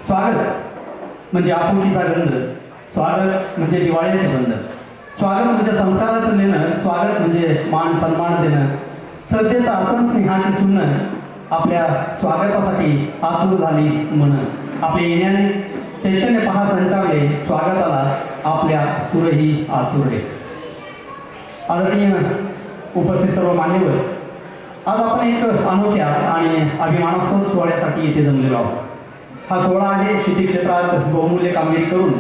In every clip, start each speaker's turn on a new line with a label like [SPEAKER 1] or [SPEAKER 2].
[SPEAKER 1] स्वागत म्हणजे आपुलकीचा गंध, स्वागत म्हणजे जिव्हाळ्याचे बंध, स्वागत म्हणजे संस्काराचं नेणं, स्वागत म्हणजे मान सन्मान देणं, श्रद्धेचं आसन स्नेहाची सुन्न, आपल्या स्वागतासाठी आतुर झाली मन, आपल्या येण्याने चैतन्य पहा संचावले, स्वागताला आपल्या सुरही आतुरले. आदरणीय उपस्थित सर्व मान्यवर, आज आपण एक अनोख्या आणि अभिमानास्पद सोहळ्यासाठी येथे जमलेलो आहोत. हा सोहळा आहे शेती क्षेत्रात बहुमूल्य कामगिरी करून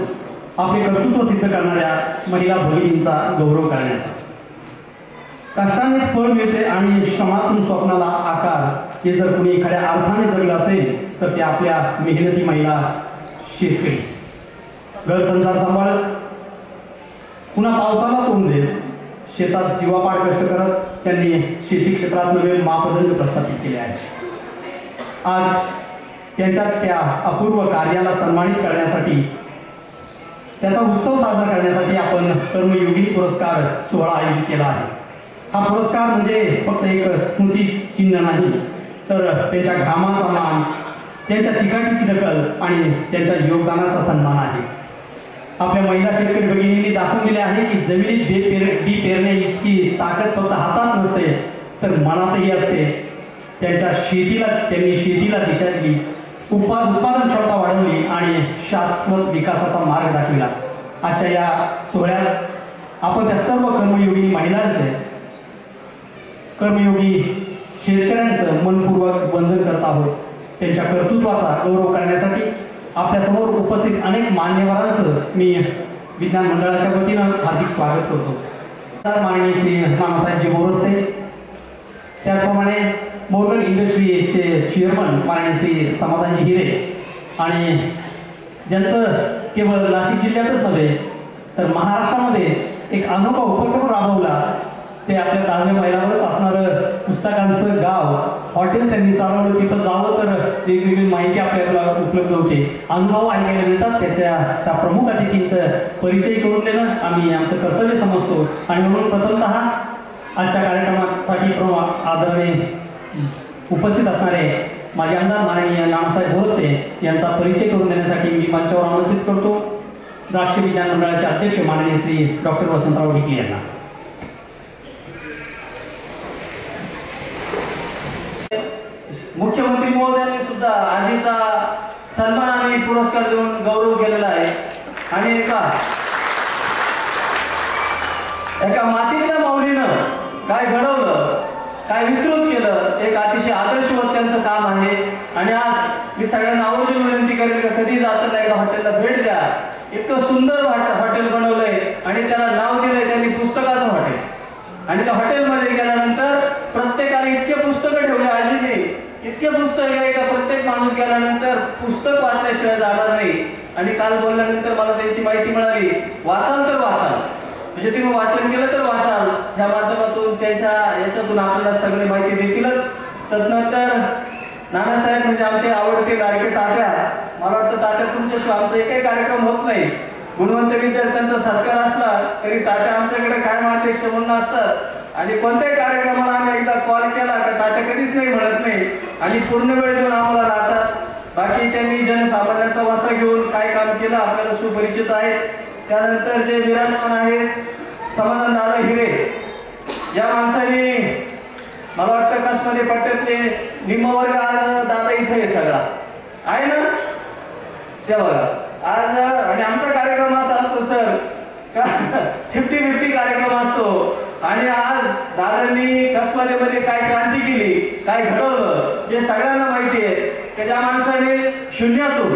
[SPEAKER 1] आपले कर्तृत्व सिद्ध करणाऱ्या महिला भगिनींचा गौरव करण्याचा. कष्टानेच फळ मिळते आणि श्रमातून स्वप्नाला आकार, हे जर कुणी एखाद्या अर्थाने जगलं असेल तर ते आपल्या मेहनती महिला शेतकरी. घर संसार सांभाळत पुन्हा पावसाला तोंड देत शेतात जीवापाड कष्ट करत त्यांनी शेती क्षेत्रात नवे मापदंड प्रस्थापित केले आहे. आज त्यांच्या त्या अपूर्व कार्याला सन्मानित करण्यासाठी, त्याचा उत्सव साजरा करण्यासाठी आपण कर्मयोगी पुरस्कार सोहळा आयोजित केला आहे. हा पुरस्कार म्हणजे फक्त एक स्मृती चिन्ह नाही, तर त्यांच्या घामाचा मान, त्यांच्या चिकाटीची दखल आणि त्यांच्या योगदानाचा सन्मान आहे. आपल्या महिला शेतकरी भगिनींनी दाखवून दिले आहे की जमिनीत बी पेरणे इतकी ताकद फक्त हातात नसते तर मनातही असते. त्यांनी शेतीला दिशा दिली, उत्पादन क्षमता वाढवली आणि शाश्वत विकासाचा मार्ग दाखविला. आजच्या या सोहळ्यात आपण त्या सर्व कर्मयोगी महिलांचे, कर्मयोगी शेतकऱ्यांचं मनपूर्वक वंदन करत आहोत. त्यांच्या कर्तृत्वाचा गौरव करण्यासाठी आपल्यासमोर उपस्थित अनेक मान्यवरांचं मी विज्ञान मंडळाच्या वतीनं हार्दिक स्वागत करतो. माननीय श्री नानासाहेबजी बोरस्ते, त्याचप्रमाणे मोर्गन इंडस्ट्रीचे चेअरमन माननीय श्री समाधानजी हिरे, आणि ज्यांचं केवळ नाशिक जिल्ह्यातच नव्हे तर महाराष्ट्रामध्ये एक अनोखा उपक्रम राबवला, ते आपल्या तालमे महिलावरच असणारं पुस्तकांचं गाव हॉटेल त्यांनी चालवलं. तिथं जावं तर वेगवेगळी माहिती आपल्याला उपलब्ध होते, अनुभव ऐकायला मिळतात. त्या प्रमुख अतिथींचं परिचय करून देणं आम्ही आमचं कर्तव्य समजतो. आणि म्हणून प्रथमतः आजच्या कार्यक्रमासाठी आदरणीय उपस्थित असणारे माझे आमदार माननीय नानासाहेब बोरस्ते यांचा परिचय करून देण्यासाठी मी मंचावर आमंत्रित करतो द्राक्ष विज्ञान मंडळाचे अध्यक्ष माननीय श्री डॉक्टर वसंतराव ढिकले यांना.
[SPEAKER 2] मुख्यमंत्री महोदयांनी सुद्धा आजीचा सन्मान आणि पुरस्कार देऊन गौरव केलेला आहे. आणि एका मातीतल्या माऊलीनं काय घडवलं, काय विस्तृत केलं, एक अतिशय आदर्शवत त्यांचं काम आहे. आणि आज मी सगळ्यांना आवर्जून विनंती करेन का कधी जाताना एकदा हॉटेलला भेट द्या. इतकं सुंदर हॉटेल बनवलंय आणि त्याला नाव दिलंय त्यांनी पुस्तकाचं हॉटेल. आणि त्या हॉटेलमध्ये गेल्यानंतर प्रत्येकाला इतके पुस्तकं ठेवले आजीने, इतके पुस्तक आहे का प्रत्येक माणूस गेल्यानंतर पुस्तक वाचल्याशिवाय जाणार नाही. आणि काल बोलल्यानंतर मला त्यांची माहिती मिळाली, वाचाल तर वाचाल, म्हणजे तुम्ही वाचन केलं तर वाचाल, या माध्यमातून त्याच्या याच्यातून आपल्याला सगळी माहिती देतीलच. तदनंतर नानासाहेब म्हणजे आमचे आवडते लाडके तात्या. मला वाटतं तात्या तुमच्याशिवाय आमचा एकही कार्यक्रम होत नाही. गुणवंत विद्यार्थ्यांचा सरकार असला तरी तात्या आमच्याकडे कायम अध्यक्ष म्हणून असतात. आणि कोणत्याही कार्यक्रमाला आम्ही एकदा कॉल केला तर तात्या कधीच नाही म्हणत नाही आणि पूर्ण वेळ देऊन आम्हाला राहतात. बाकी त्यांनी जनसामान्यांचा वसा घेऊन काय काम केलं आपल्याला सुपरिचित आहे. त्यानंतर जे विराजमान आहेत समाधान दादा हिरे, या माणसाने मला वाटतं कसमध्ये पट्ट्यातले निम्मवर्ग आज दादा इथे आहे, सगळा आहे ना ते बघा आज. आणि आमचा कार्यक्रम असा असतो सर का 50-50 कार्यक्रम असतो. आणि आज दादांनी कसमध्ये काय क्रांती केली, काय घडवलं, जे सगळ्यांना माहिती आहे. की ज्या माणसाने शून्यातून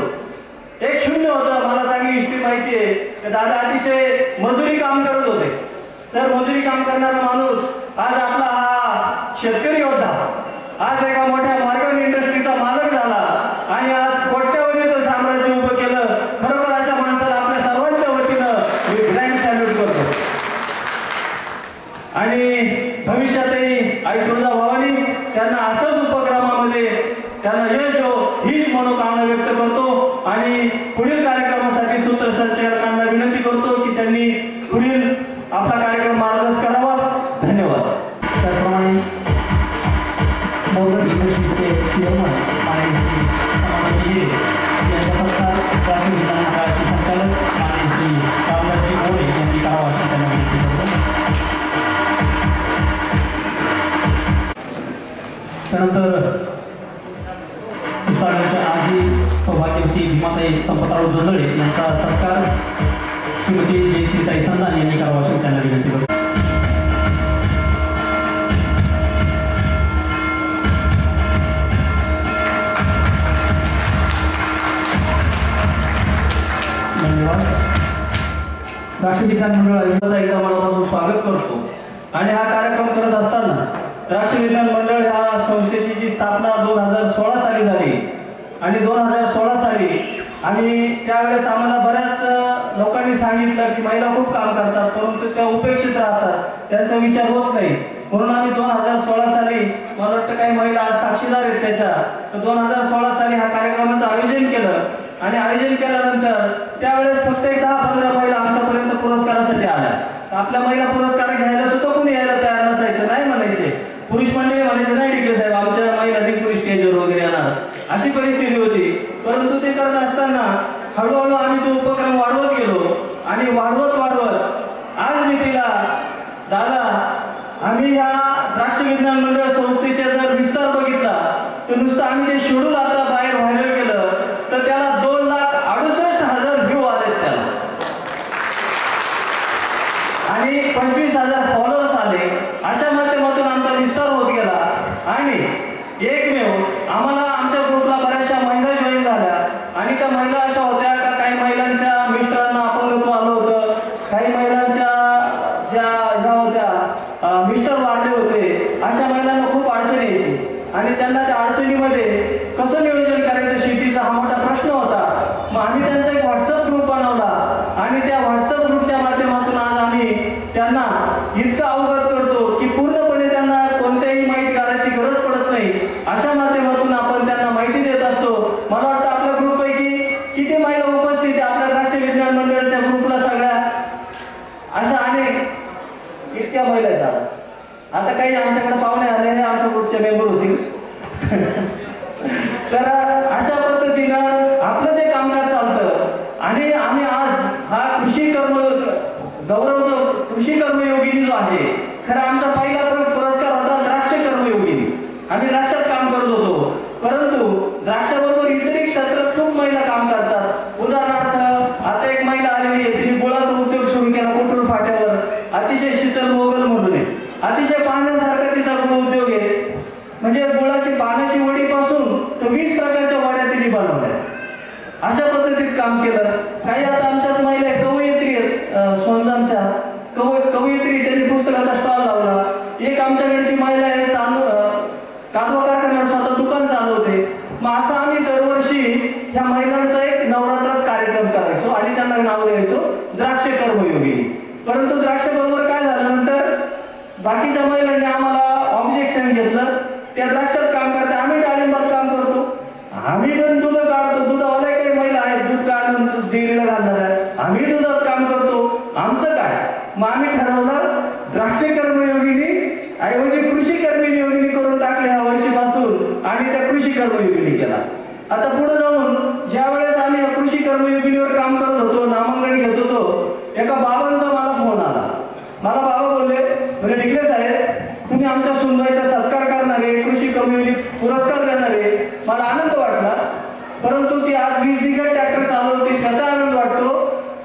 [SPEAKER 2] एक शून्य होतं, मला चांगली हिस्ट्री माहिती आहे की दादा अतिशय मजुरी काम करत होते. तर मजुरी काम करणारा माणूस आज आपला हा शेतकरी योद्धा, आज एका मोठ्या मॉर्गन इंडस्ट्रीचा मालक झाला आणि आज कोट्यावधीचं साम्राज्य उभं केलं. खरोखर अशा माणसाला आपल्या सर्वांच्या वतीनं मी ग्रँड सॅल्यूट करतो. आणि भविष्यातही आई तुळजाभवानी त्यांना असंच उपक्रमामध्ये त्यांना यश देवो हीच मनोकामना व्यक्त करतो. आणि पुढील कार्यक्रमासाठी सूत्रसंचालकांना विनंती करतो की त्यांनी पुढील आपला कार्यक्रम मार्गदर्शन करावा. धन्यवाद.
[SPEAKER 1] त्याचप्रमाणे मोर्गन इंडस्ट्रीजचे चेअरमन आणि यांचा ग्रामदेवती भीमाताई संपतराव जोंधळे यांचा सत्कार श्रीमती जयश्रीताई संधान यांनी करावा अशी त्यांना विनंती करतो. धन्यवाद. राष्ट्रीय विज्ञान मंडळ आयोजित
[SPEAKER 2] एकदा मनापासून स्वागत करतो. आणि हा कार्यक्रम करत असताना राष्ट्रीय विज्ञान मंडळ ह्या संस्थेची जी स्थापना 2016 साली झाली आणि 2016 साली आणि त्यावेळेस आम्हाला बऱ्याच लोकांनी सांगितलं की महिला खूप काम करतात परंतु त्या उपेक्षित राहतात, त्यांचा विचार होत नाही. म्हणून आम्ही 2016 साली, मला वाटतं काही महिला आज साक्षीदार आहेत त्याच्या, तर 2016 साली हा कार्यक्रमाचं आयोजन केलं. आणि आयोजन केल्यानंतर त्यावेळेस फक्त 10-15 महिला आमच्यापर्यंत पुरस्कारासाठी आल्या. आपल्या महिला पुरस्कार घ्यायला सुद्धा कोणी यायला तयार नसायचं, नाही म्हणायचे. पुरुष मंडळी म्हणायचे नाही डिकले साहेब आमच्या महिला पुरुष स्टेजवर वगैरे येणार, अशी परिस्थिती होती. परंतु ते करत असताना हळूहळू आम्ही तो उपक्रम वाढवत गेलो आणि वाढवत आज मी तिला दादा, आम्ही या द्राक्ष विज्ञान मंडळ संस्थेचे जर विस्तार बघितला तर नुसतं आम्ही ते शेड्यूल आता बाहेर व्हायरल केलं तर त्याला 2,68,000 व्ह्यू आलेत त्याला आणि 25,000 फॉलोअर्स आले. अशा माध्यमातून आमचा विस्तार होत गेला आणि एकमेव आम्हाला आमच्या ग्रुपला बऱ्याचशा महिला जॉईन झाल्या. आणि त्या महिला अशा होत्या का काही महिलांच्या मिस्टरांना अपंगत्व आलं होतं, काही महिलांच्या ज्या ह्या होत्या मिस्टर वारले होते, अशा महिलांना खूप अडचण यायची आणि त्यांना त्या अडचणीमध्ये कसं नियोजन करायचं शेतीचा हा मोठा प्रश्न होता. मग आम्ही त्यांचा एक व्हॉट्सअप ग्रुप बनवला आणि त्या व्हॉट्सअप ग्रुपच्या माध्यमातून आज आम्ही त्यांना इतकं अवगत करतो की पूर्णपणे त्यांना कोणत्याही माहिती काढायची गरज पडत नाही. अशा माध्यमातून आपण त्यांना माहिती देत असतो. मला वाटतं आपल्या ग्रुपपैकी किती महिला उपस्थित आहे आपल्या द्राक्ष विज्ञान मंडळाच्या ग्रुपला सगळ्या अशा अनेक इतक्या महिला आहेत. आता काही आमच्याकडे पाहुणे आले हे आमच्या ग्रुपचे मेंबर होतील. तर अशा पद्धतीनं आपलं जे कामकाज चालतं आणि आम्ही आज हा कृषी कर्मयोगिनी जो आहे, खरं आमचा पहिला पुरस्कार होता द्राक्ष कर्मयोगिनी. आम्ही द्राक्षात काम करत होतो परंतु द्राक्षाबरोबर इतरही क्षेत्रात खूप महिला काम करतात. उदाहरणार्थ आता एक महिला आलेली आहे, तिने गुळाचा उद्योग सुरू केला कोटूर फाट्यावर. अतिशय शीतल मोगल म्हणून आहे, अतिशय पाहण्यासारखा तिचा उद्योग आहे. म्हणजे गुळाची पानाची वडीपासून तो 20 प्रकारच्या वड्या तिने बनवल्या. अशा पद्धतीत काम केलं. काही आता आमच्यात महिला कवयित्री आहेत, सोनजांच्या कवयित्री, त्यांनी पुस्तकाचा स्टॉल लावला. एक आमच्याकडची महिला आहे कादवा कारखान्यावर स्वतः दुकान चालवते. मग असं आम्ही दरवर्षी ह्या महिलांचा एक नवरात्रात कार्यक्रम करायचो आणि त्यांना नाव द्यायचो द्राक्ष कर्मयोगिनी. परंतु द्राक्षाबरोबर काय झालं, नंतर बाकीच्या महिलांनी आम्हाला ऑब्जेक्शन घेतलं. त्या द्राक्षात काम करते, आम्ही डाळिंबात काम करतो, आम्ही पण दूध काढतो, दुधावाल्या काही महिला आहेत दूध काढून डेअरीला घालणार आहे, आम्ही दुधात काम करतो, आमचं काय. मग आम्ही ठरवलं द्राक्ष कर्मयोगिनी ऐवजी कृषी कर्मयोगिनी करून टाकले ह्या वर्षीपासून आणि त्या कृषी कर्मयोगिनी केला. आता पुढे जाऊन ज्या वेळेस आम्ही कृषी कर्मयोगिनीवर काम करत होतो, नामांकन घेत होतो, एका बाबांचा मला फोन आला. मला बाबा बोलले, म्हणजे डिकले साहेब तुम्ही आमच्या सुनबाईचा सत्कार करणारे, कृषी कर्मयोगी पुरस्कार देणारे, मला आनंद वाटला. परंतु ती आज 20 बिघे ट्रॅक्टर चालवते त्याचा आनंद वाटतो.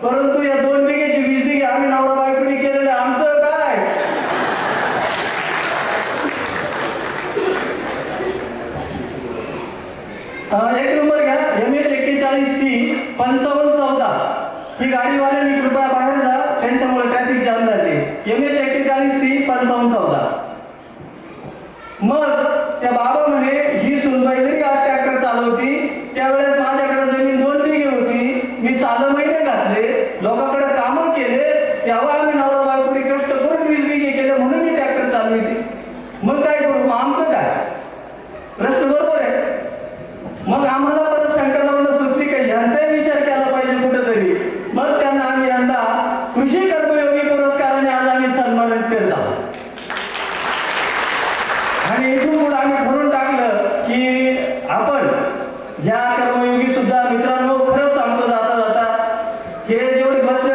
[SPEAKER 2] परंतु या 2 बिघेची 20 बिघे आम्ही नवरा बायकोनी केलेले, आमचं काय. एक नंबर घ्या, MS 41C 5514. ही गाडीवाल्यांनी कृपया बाहेर जा, त्यांच्यामुळे ट्रॅफिक जाम झाले. MS 41C 5514. मग त्या बाबा म्हणे ही सुनबाई जरी ट्रॅक्टर चालवती, त्यावेळेस माझ्याकडे जमीन 2 बिघे होती, मी 6 महिने घातले, लोकांकडे कामं केले, तेव्हा आम्ही नवरा बायकोनी कष्ट करून 20 बिघे केले म्हणून मी ट्रॅक्टर चालवते. मग काय करू, मग आमचं काय. प्रश्न बरोबर आहे. मग आम्हाला परत संकल्पना सुचली काही ह्यांचाही विचार केला पाहिजे कुठेतरी. मग त्यांना आम्ही यंदा कृषी कर्मयोगी पुरस्काराने आज आम्ही सन्मानित करत आहोत. आणि इथून पुढे आम्ही ठरवून टाकलं की आपण ह्या कर्मयोगी सुद्धा मित्रांनो, खरंच सांगतो जाता जाता, हे जेवढे बसले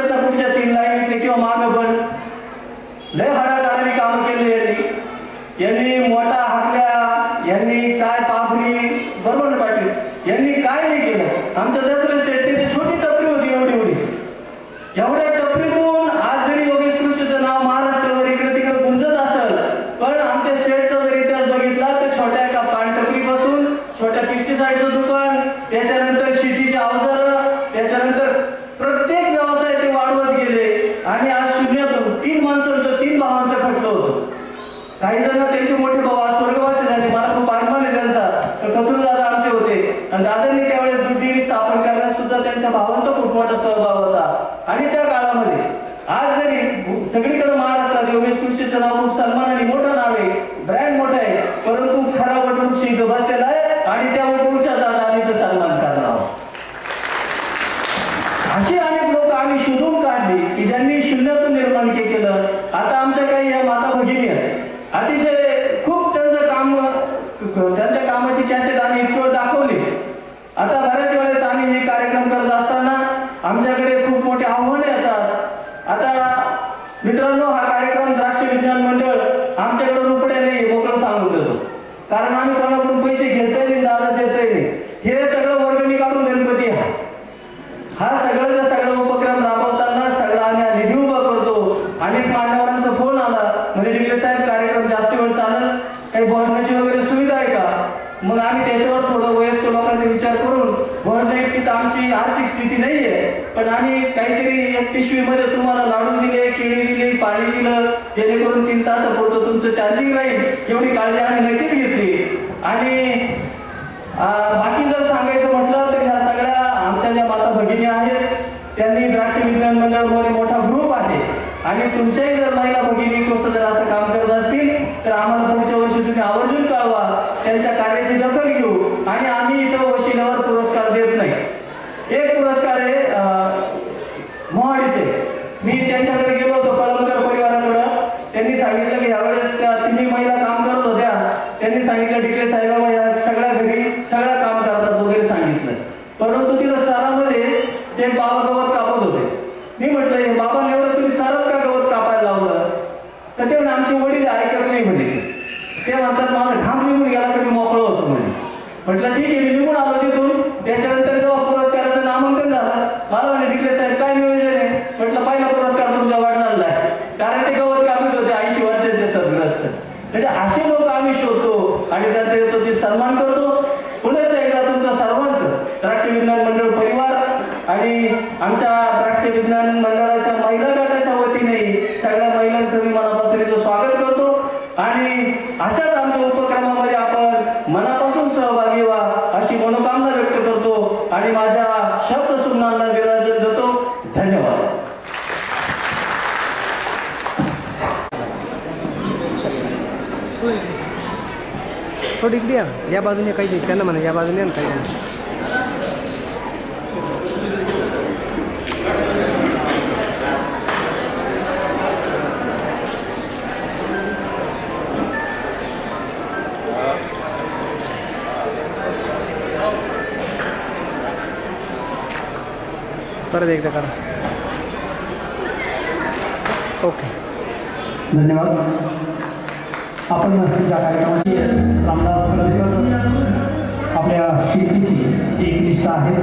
[SPEAKER 2] काळात सुद्धा त्यांच्या भावांचा खूप मोठा सहभाग होता. आणि त्या काळामध्ये आज जरी सगळीकडे महाराष्ट्रात योगेश कृषीचं नाव खूप सन्मानाने मोठं नाव आहे, ब्रँड मोठं आहे, परंतु खरा वटवृक्ष इथं बसलेला आहे आणि त्या वटवृक्षाचा आम्ही इथं सन्मान करणार आहोत. अशी अनेक लोक आम्ही शोधून काढली की ज्यांनी शून्यातून निर्माण केलं. आता आमच्या काही या माता भगिनी आहेत, अतिशय खूप त्यांच्या कामाची कॅसेट आम्ही इतकं दाखवली. आता बऱ्याच वेळेस आम्ही हे कार्यक्रम करत असताना आमच्याकडे खूप मोठे आव्हाने येतात. आता मित्रांनो, हा कार्यक्रम द्राक्ष विज्ञान मंडळ आमच्याकडे रुपये नाही मोकळं सांगून देतो, कारण आम्ही कोणाकडून पैसे घेतोय नाही, दादा देतोय नाही. हे सगळं वर्गणी काढून गणपती आहे. हा सगळं उपक्रम राबवताना सगळं आम्ही निधी उभा करतो. अनेक मान्यवरांचा फोन आला, म्हणजे डिग्रे साहेब कार्यक्रम जास्त वेळ चालेल, काही भरण्याची वगैरे सुविधा आहे का? मग आम्ही त्याच्यावर थोडं वयस्कर लोकांचा विचार करून भरणे की आमची आर्थिक स्थिती नाहीये, पण आम्ही काहीतरी एक पिशवीमध्ये तुम्हाला लाडू दिले, केळी दिली, पाणी दिलं, जेणेकरून 3 तासापुरतं तुमचं चार्जिंग राहील, एवढी काळजी आम्ही नक्कीच घेतली. आणि बाकी जर सांगायचं म्हटलं तर ह्या सगळ्या आमच्या ज्या माता भगिनी आहेत त्यांनी द्राक्ष विज्ञान मंडळामध्ये मोठा ग्रुप आहे. आणि तुमच्याही जर महिला भगिनी कोणतं जर असं काम करत असतील तर आम्हाला पुढच्या वर्षी तुम्ही आवर्जून कळवा, त्यांच्या कार्याची दखल घेऊ. आणि आम्ही इथं वशिल्यावर पुरस्कार देत नाही. एक पुरस्कार आहे मोहाडीचे. मी त्यांच्याकडे गेलो होतो कळमकर परिवाराकडं. त्यांनी सांगितलं की यावेळेस त्या 3 महिला काम करत होत्या. त्यांनी सांगितलं डिग्रे साहेब या सगळ्या घरी सगळं काम करतात वगैरे सांगितलं, परंतु तिथं शहरामध्ये ते बाबा गवत कापत होते. मी म्हटलं हे बाबांना एवढं तुम्ही सारं का गवत कापायला लावलं? तर ते म्हणे आमचे वडील ऐकत नाही म्हणे. ते म्हणतात माझा घाम निघून गेला की मी मोकळं होतो म्हणे. म्हटलं ठीक आहे, मी निघून आलो तिथून. त्याच्यानंतर जेव्हा पुरस्काराचं नामांकन झालं, मला म्हणे डिग्रे साहेब काय नियोजन आहे? म्हटलं पहिला पुरस्कार तुमच्या वडिलांना आहे, कारण ते गवत कापत होते 80 वर्षाचे सद्ग्रस्त. म्हणजे असे लोक आम्ही शोधतो आणि त्यांचा येतो ते सन्मान करतो. पुढेच एकदा तुमचं सर्वांचं द्राक्ष विज्ञान मंडळ परिवार आणि आमच्या द्राक्ष विज्ञान मंडळाच्या महिला गटाच्या वतीने सगळ्या महिलांचं मी मनापासून इथं स्वागत करतो. आणि अशाच आमच्या उपक्रमामध्ये आपण मनापासून सहभागी व्हा अशी मनोकामना व्यक्त करतो आणि माझ्या शब्द सुमनांना विराजत देतो. धन्यवाद.
[SPEAKER 3] थोडी इकडे या बाजूने काही नाही, त्यांना म्हणा या बाजूने काही नाही. परत एकदा करा. ओके,
[SPEAKER 1] धन्यवाद. आपण ज्या कार्यक्रमाची रामदास कळमकर आपल्या शेतीची एक निष्ठा आहे.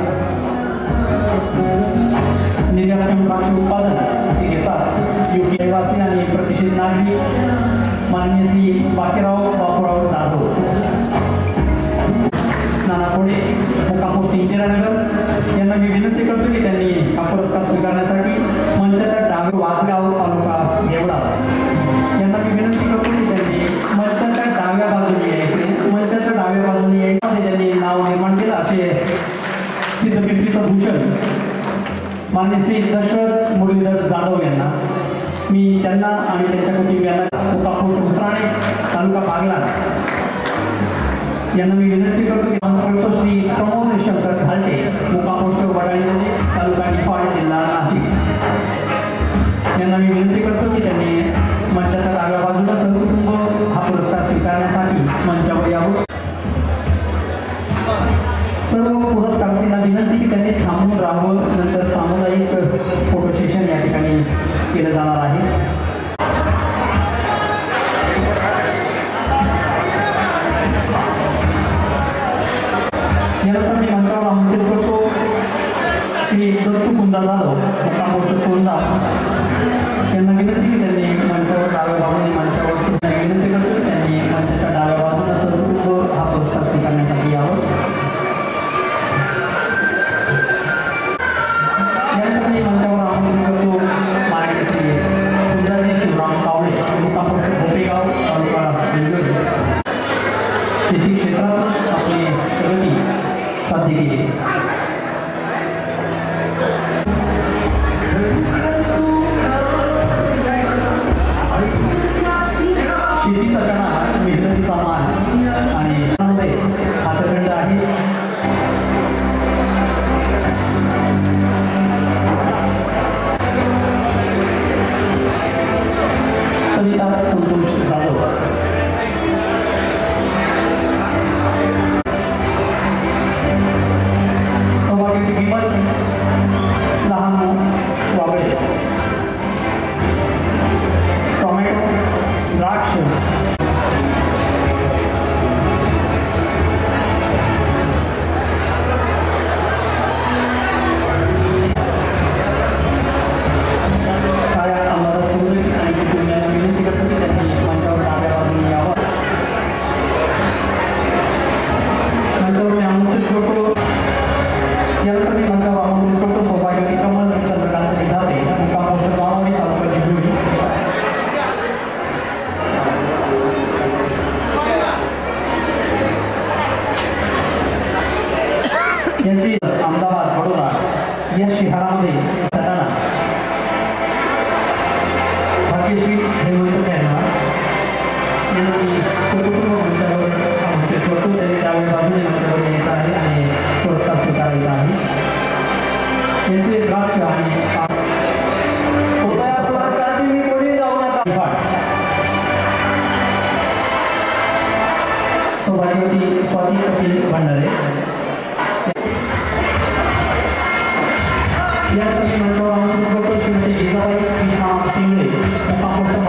[SPEAKER 1] निर्यातक्षम द्राक्ष उत्पादन ते घेतात. योग्य रहिवासी आणि प्रतिष्ठित नागरिक माननीय श्री बाकीराव बापूराव जाधव, नाना कोडे, मुक्काम पोस्ट इंदिरानगर यांना मी विनंती करतो की त्यांनी हा पुरस्कार स्वीकारण्यासाठी मंचाच्या डावे वाघगाव तालुका देवळा यांना मी विनंती करतो की त्यांनी मंचाच्या डाव्या बाजूने यायचे. मंचाच्या डाव्या बाजूने यायचे त्यांनी नाव निर्माण केलं असे सिद्धपिंपरीचं भूषण माननीय श्री दशरथ मुरलीधर जाधव यांना मी त्यांना आणि त्यांच्या कुटुंबियांना मुक्काम पोस्ट उतराणे तालुका बागलाण यांना मी विनंती करतो की करतो श्री प्रमोद शंकर घालटे मुक्काम पोस्ट वडाळी तालुका निफाड जिल्हा नाशिक यांना मी विनंती करतो की त्यांनी मंचाच्या डाव्या बाजूला सहकुटुंब हा पुरस्कार स्वीकारण्यासाठी मंचावर यावं. सर्व पुरस्कारार्थींना विनंती की त्यांनी थांबून राहावं. नंतर सामुदायिक फोटो सेशन या ठिकाणी केलं जाणार आहे. यानंतर मी मंचावर आमंत्रित करतो श्री दत्तू कुंदा जाधव मुक्काम पोस्ट कोंदा यांना विनंती की त्यांनी मंचावर डाव्या बाजूने विनंती करतो की त्यांनी मंचाच्या डाव्या बाजूला सर्व हा पुरस्कार स्वीकारण्यासाठी यावं. यानंतर मी मंचावर आमंत्रित करतो माननीय श्री कुंजाजी शिवराम कावळे मुक्काम पोस्ट भोपेगाव तालुका वेल्लोरे शेती क्षेत्रात आपली प्रगती साध्य केली. विमल लहान वागळे, टोमॅटो, द्राक्ष, अहमदाबाद वडोदरा या शहरामध्ये सटाणा भाग्यश्री हेमंत यांना मी कुटुंब मंचावर आमंत्रित करतो. त्यांनी त्यावेळी बाजूने मंचावर यायचं आहे आणि पुरस्कार स्वीकारायचा आहे. यांचे द्राक्ष आणि
[SPEAKER 2] पुरस्काराची मी कोणी जाऊ नका.
[SPEAKER 1] सौभाग्यवती स्वाती कपिल भंडारे यासाठी मंचावर आमंत्रित करतो. श्रीमती जिजाबाई श्रीराम शिंगणे, मुक्काम पोस्ट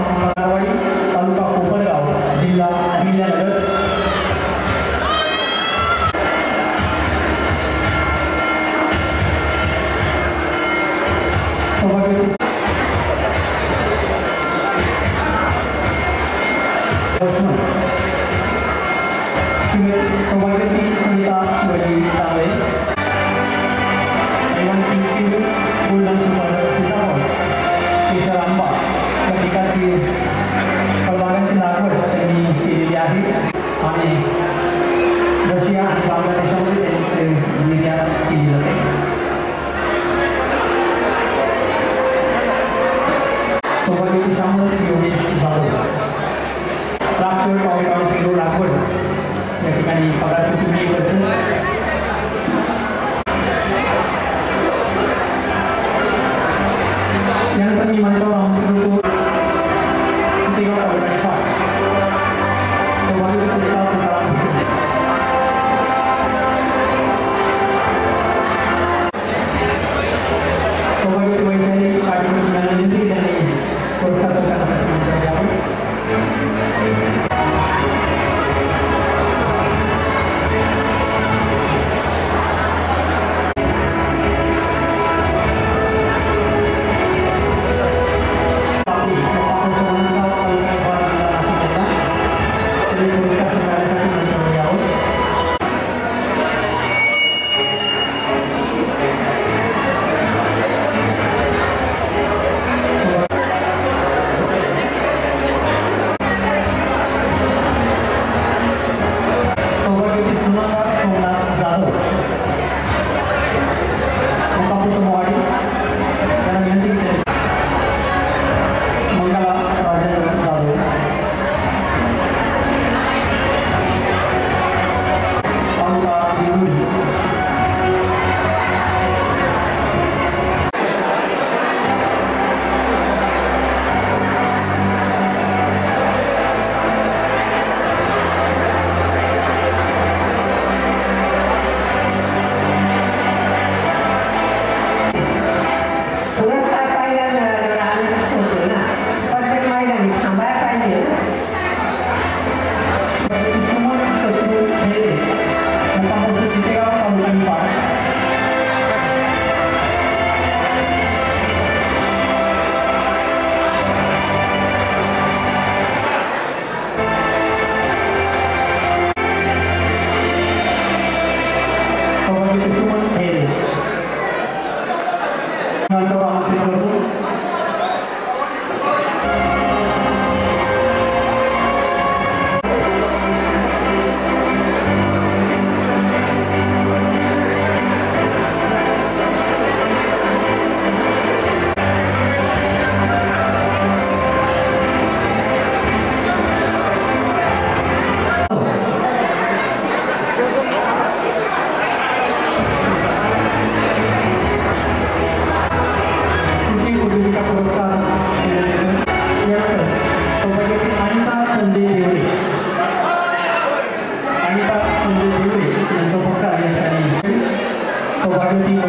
[SPEAKER 1] तालुका कोपरगाव, जिल्हा अहिल्यानगर. सौभाग्यवती सौभाग्यवती सुनीता शिवाजी तांबे, गोल्डन सुपर सीताफळ, केशर आंबा या पिकाची फळबागांची लागवड त्यांनी केलेली आहे आणि रशिया आणि बांगलादेशामध्ये त्यांची निर्यात केली जाते. सौभाग्यवती शामल योगेश जाधव, द्राक्ष, टोमॅटो, किलो लागवड या ठिकाणी पगारची तुम्ही यानंतर मी मंचावर आमंत्रित करतो सौभाग्यवती वैशाली पाटील यांनी पुरस्कार स्वीकारण्यासाठी मंचावर यावं.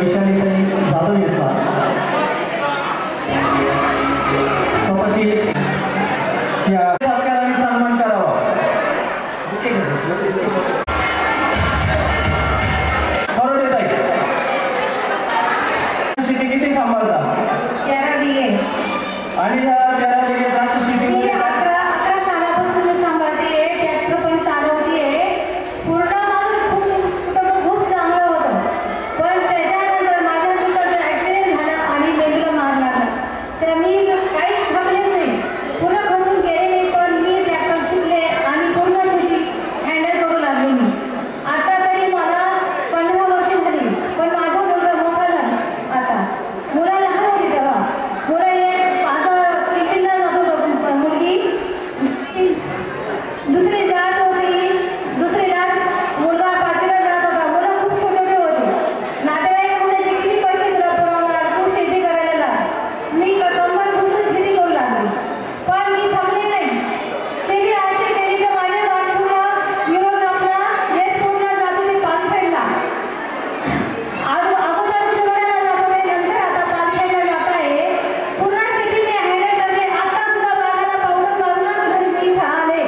[SPEAKER 1] वैशालीताई जाधव यांचा स्वतःची या
[SPEAKER 2] सत्काराने सन्मान करावा. खरोडेताई शेती किती सांभाळता?
[SPEAKER 4] 11 बिघे.
[SPEAKER 2] आणि या 11 बिघे द्राक्ष शेती
[SPEAKER 4] मी 11 सालापासून सांभाळते. ट्रॅक्टर पण चालवते. पूर्ण माझं कुटुंब खूप चांगलं होतं. पण त्याच्यानंतर माझ्या मुलाचा ॲक्सिडेंट झाला आणि मेंदूला मार लागला. तर मी काहीच थांबलेच नाही. पुन्हा खचून गेले नाही. पण मी ट्रॅक्टर शिकले आणि पूर्ण शेती हँडल करू लागले मी. आता तरी मला 15 वर्ष झाली. पण माझा मुलगा मोठा झाला. आता मुलं लहान होती तेव्हा. मुलं माझं टिफिनला जात होतं. मुलगी दुसरी जात होती. दुसरी जात मुलगा पाचवीला जात होता. मुलं खूप छोटे होते. नातेवाईक म्हणायचे किती पैसे तुला पुरवणार, तू शेती करायला लाग. मी कंबर घुसून शेती करू लागली. पण मी थांबले नाही. शेती अशी केली तर माझ्या बाजूला युरोपला जयपूरला जातो मी पाचपेडला. अगोदर शिरोड्याला जातो आहे. नंतर आता पाचपेडला जात आहे. पुन्हा शेती मी हँडल करते. आता सुद्धा बागाला पावडर मारूनच घरी मी इथं आले.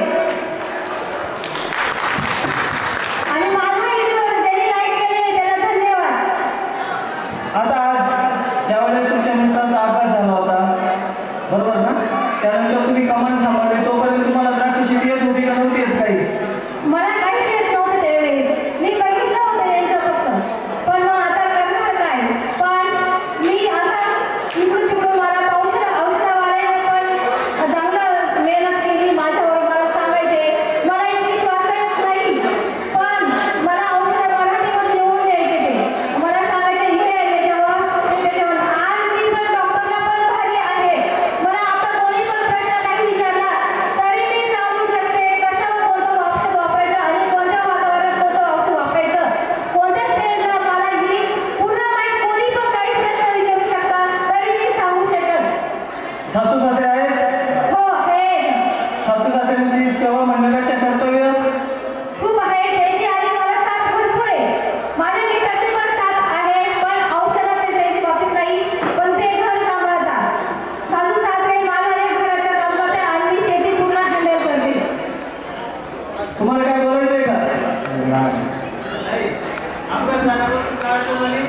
[SPEAKER 4] आणि माझा व्हिडिओ ज्यांनी लाईक केले त्याला धन्यवाद.
[SPEAKER 2] आता आज ज्यावेळेस तुमच्या मित्रांचा अपघात झाला होता बरोबर ना, त्यानंतर तुम्ही कमान सांभाळले तोपर्यंत तुम्हाला द्राक्ष शेती येत होती का नव्हती येत काही?
[SPEAKER 4] मला काहीच येत नव्हतं त्यावेळेस. मी बघितलं होतं यांचं फक्त. पण मग आता करणार काय? पण मी आता इकडून तिकडून मला औषधावाल्याने पण चांगलं मेहनत केली. माझ्यावर मला सांगायचे. मला इंग्लिश वाचता येत नाही. पण मला औषध मराठीमध्ये लिहून द्यायचे ते. मला सांगायचे हे याच्यावर ते त्याच्यावर. आज मी पण डॉक्टरला पण भारी आहे. मला आता कोणी पण प्रश्न नाही विचारला तरी मी सांगू शकते कशावर कोणतं औषध वापरायचं आणि कोणत्या वातावरणात कोणतं औषध वापरायचं, कोणत्या स्टेजला बालाजी पूर्ण माहीत. कोणी पण काही प्रश्न विचारू शकता तरी मी सांगू शकेल.
[SPEAKER 2] सासू सासरे आहेत?
[SPEAKER 4] हो हे
[SPEAKER 2] सासू सासऱ्यांची सेवा म्हणणं कशा कर्तव्य
[SPEAKER 4] खूप आहे. त्याची आणि मला साथ भरपूर आहे. माझ्या मित्राची पण साथ आहे. पण औषधाचे त्याची बाबतीत नाही. पण ते घर सांभाळतात. सासू सासरे माझ्या घराचं काम करते आणि मी शेती पूर्ण हँडल करते.
[SPEAKER 2] तुम्हाला काय बोलायचंय का? अपघात झाल्यापासून काय अडचण झाली?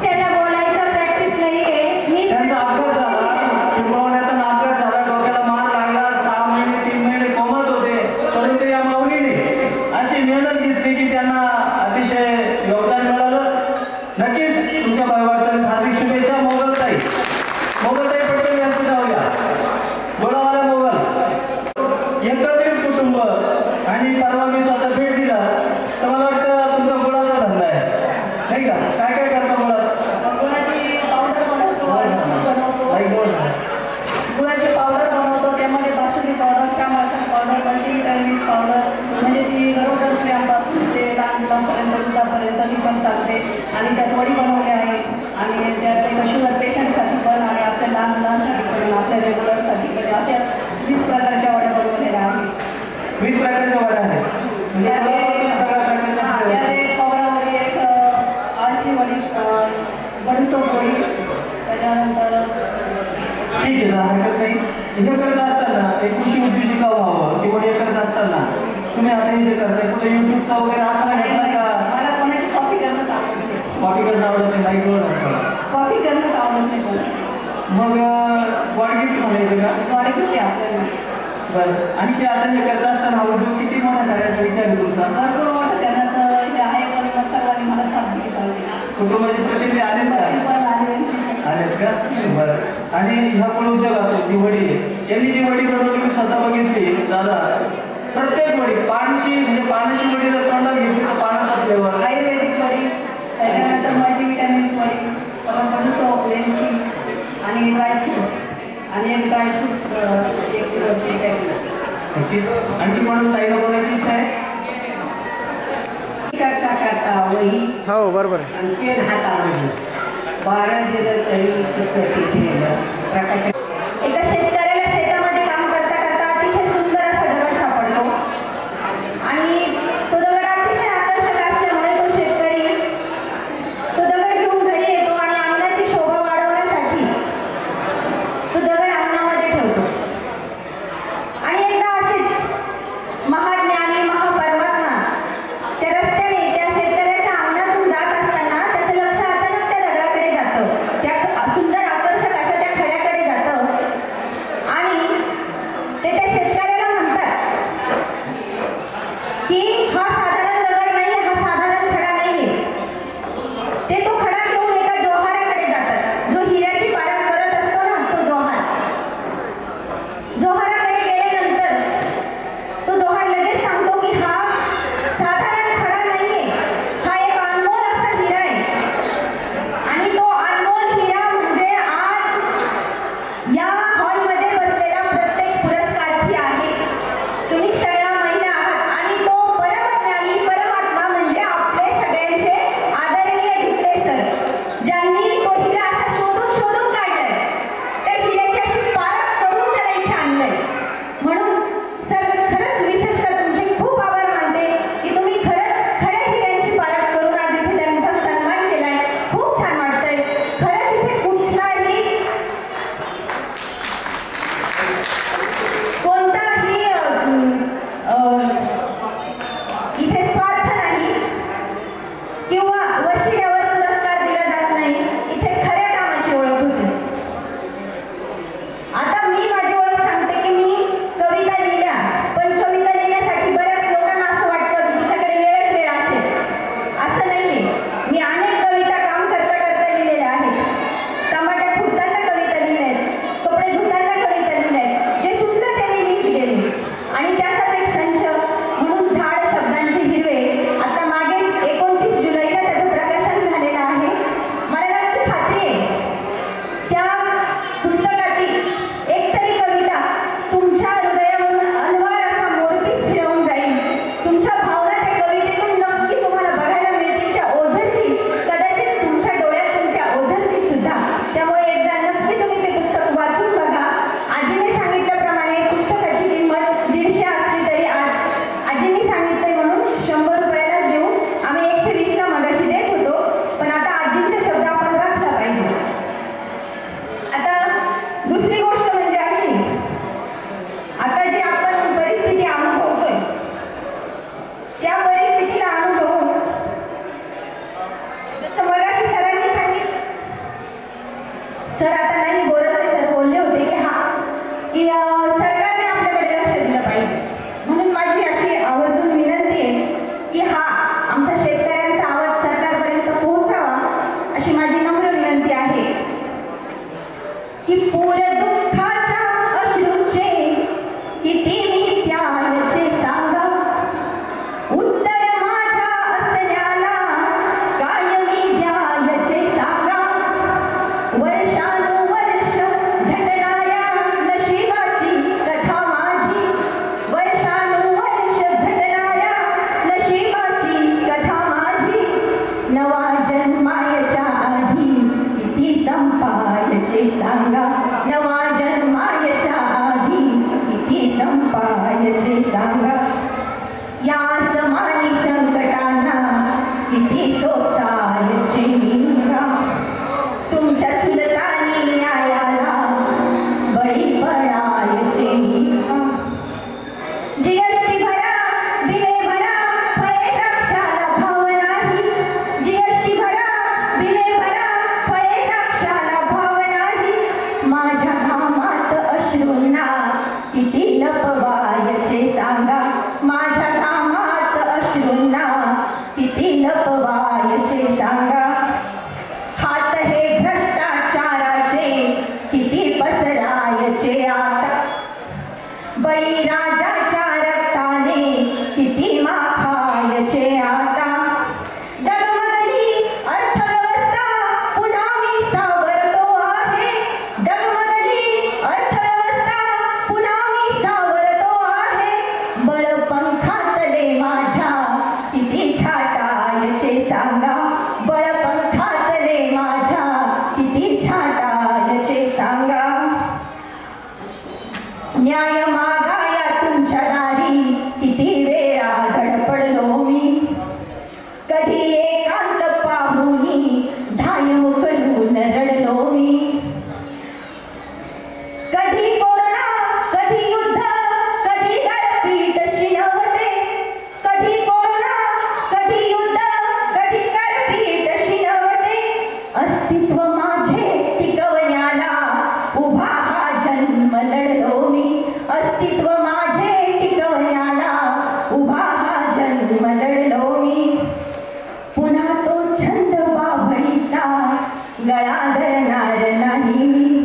[SPEAKER 4] त्याला बोलायचं प्रॅक्टिस नाही आहे. मी
[SPEAKER 2] त्यांचा अपघात झाला, चिरबवण्याचा अपघात झाला, डोक्याला मार लागला, 6 महिने 3 महिने कोमात होते. परंतु या माऊलीने अशी मेहनत घेतली की त्यांना अतिशय योगदान मिळालं. नक्कीच तुमच्या भाईवाटून हार्दिक शुभेच्छा. मोगलताई पटेल यांचं जाऊया. गोळावाला मोगल एकत्रित कुटुंब आणि परवा मी स्वतः भेट दिला तर मला वाटतं तुमचा गुळाचा धंदा आहे नाही का? काय काय करता मुळात?
[SPEAKER 4] गुळाची पावडर बनवतो. त्यामध्ये बासुंदी पावडर, श्यामासन पावडर, मल्टीव्हिटॅमिन्स पावडर, म्हणजे ती गरोदर स्त्रियांपासून ते लहान मुलांपर्यंत दुधापर्यंत ती पण चालते. आणि त्यात वडी बनवली आहे. आणि त्यात एका शुगर पेशंटसाठी पण आणि आपल्या लहान मुलांसाठी पण आपल्या रेग्युलरसाठी पण अशा 20 प्रकारच्या वड्या बनवलेल्या आहेत.
[SPEAKER 2] 20 प्रकारच्या वड्या आहेत.
[SPEAKER 4] त्यात एक कवरामध्ये एक आळशी वडी, बडीशोप वडी, त्याच्यानंतर
[SPEAKER 2] ठीक आहे ना, हरकत नाही. हे करत असताना एक कृषी उद्योजिका व्हावं किंवा हे करत असताना तुम्ही आता हे जे करताय कुठे युट्यूबचा वगैरे आसरा घेतला का?
[SPEAKER 4] मला कोणाची कॉपी करणंच आवडत नाही.
[SPEAKER 2] कॉपी करणं आवडत नाही, लाईक वर असतं.
[SPEAKER 4] कॉपी करणंच आवडत नाही मला.
[SPEAKER 2] मग वाढगीत म्हणायचं का?
[SPEAKER 4] वाढ किती आपल्याला
[SPEAKER 2] बरं. आणि ते आता हे करत असताना उद्योग किती मोठा करायचा विचार आहे तुमचा?
[SPEAKER 4] भरपूर मोठं त्यांना हे आहे. पण मग सर्वांनी मला साथ दिली पाहिजे.
[SPEAKER 2] कुटुंबाचे प्रतिनिधी आले का?
[SPEAKER 4] पण आले
[SPEAKER 2] आलेत का? बरं. आणि ह्या फळ उद्योगात जी वडी आहे यांनी जी वडी बनवली मी स्वतः बघितली दादा. प्रत्येक वडी पानशी म्हणजे पानाची वडी जर तोंडात घेतली तर पानाचा फ्लेवर.
[SPEAKER 4] आयुर्वेदिक वडी, त्याच्यानंतर मल्टीव्हिटॅमिन्स वडी, परत बडीशोप, वेलची आणि ड्रायफ्रुट्स आणि एक ड्रायफ्रुट्स 1 किलोचे पॅकेट.
[SPEAKER 2] आणखी म्हणून ताईला बोलायची इच्छा आहे?
[SPEAKER 4] करता वही
[SPEAKER 3] हो बरोबर आहे.
[SPEAKER 4] आणखी हातामध्ये 12 दिवस तरी प्रकाश. एका शेतकऱ्याला शेतामध्ये काम करता करता अतिशय सुंदर असा दगड सापडतो. किती सोसायची निंदा तुमच्या सुलतानी न्यायाला बळी पडायची निंदा जीएसटी भरा बिले भरा फळे द्राक्षाला भाव नाही जीएसटी भरा बिले भरा फळे द्राक्षाला भाव नाही माझ्या घामात अश्रूंना किती लपवायचे सांगा माझ्या घामात अश्रूंना किती लपवायचे सांगा हात हे भ्रष्टाचाराचे किती पसरायचे आता बळीराजाच्या रक्ताने किती माखायचे आता डगमगली अर्थव्यवस्था पुन्हा मी सावरतो आहे डगमगली अर्थव्यवस्था पुन्हा मी सावरतो आहे बळपंखातले माझ्या किती छाटायचे सांगा बळपंखातले माझ्या किती छाटायचे सांगा न्याय मागाया तुमच्या दारी किती वेळा धडपडलो मी कधी एकांत पाहुनी धाय उकलून रडलो मी कधी कोरोना कधी युद्ध कधी गारपीट शिणवते कधी कोरोना कधी युद्ध कधी गारपीट शिणवते अस्तित्व माझे टिकवण्याला उभा हा जन्म लढलो मी अस्तित्व माझे टिकवण्याला उभा हा जन्म लढलो मी पुन्हा तो छंद बाभळीचा गळा धरणार नाही मी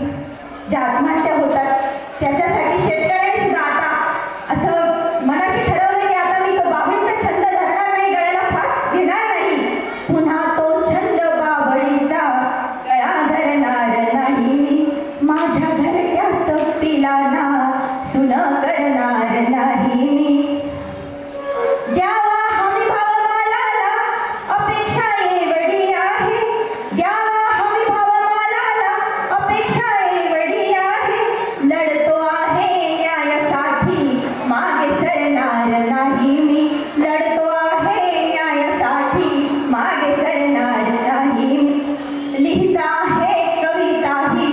[SPEAKER 4] ज्या आत्महत्या होतात त्याच्यासाठी शेतकऱ्यांनी सुद्धा आता असं मनाशी ठरवलं की आता मी तो बाभळीचा छंद धरणार नाही गळ्याला फास घेणार नाही पुन्हा तो छंद बाभळीचा गळा धरणार नाही मी माझ्या घरट्यात पिलाना सुन करणार नाही मी द्यावा हमी भाव मालाला अपेक्षा एवढी आहे द्यावा हमी भाव मालाला अपेक्षा एवढी आहे लढतो आहे न्यायासाठी मागे सरणार नाही मी लढतो आहे न्यायासाठी मागे सरणार नाही मी लिहित आहे कविताही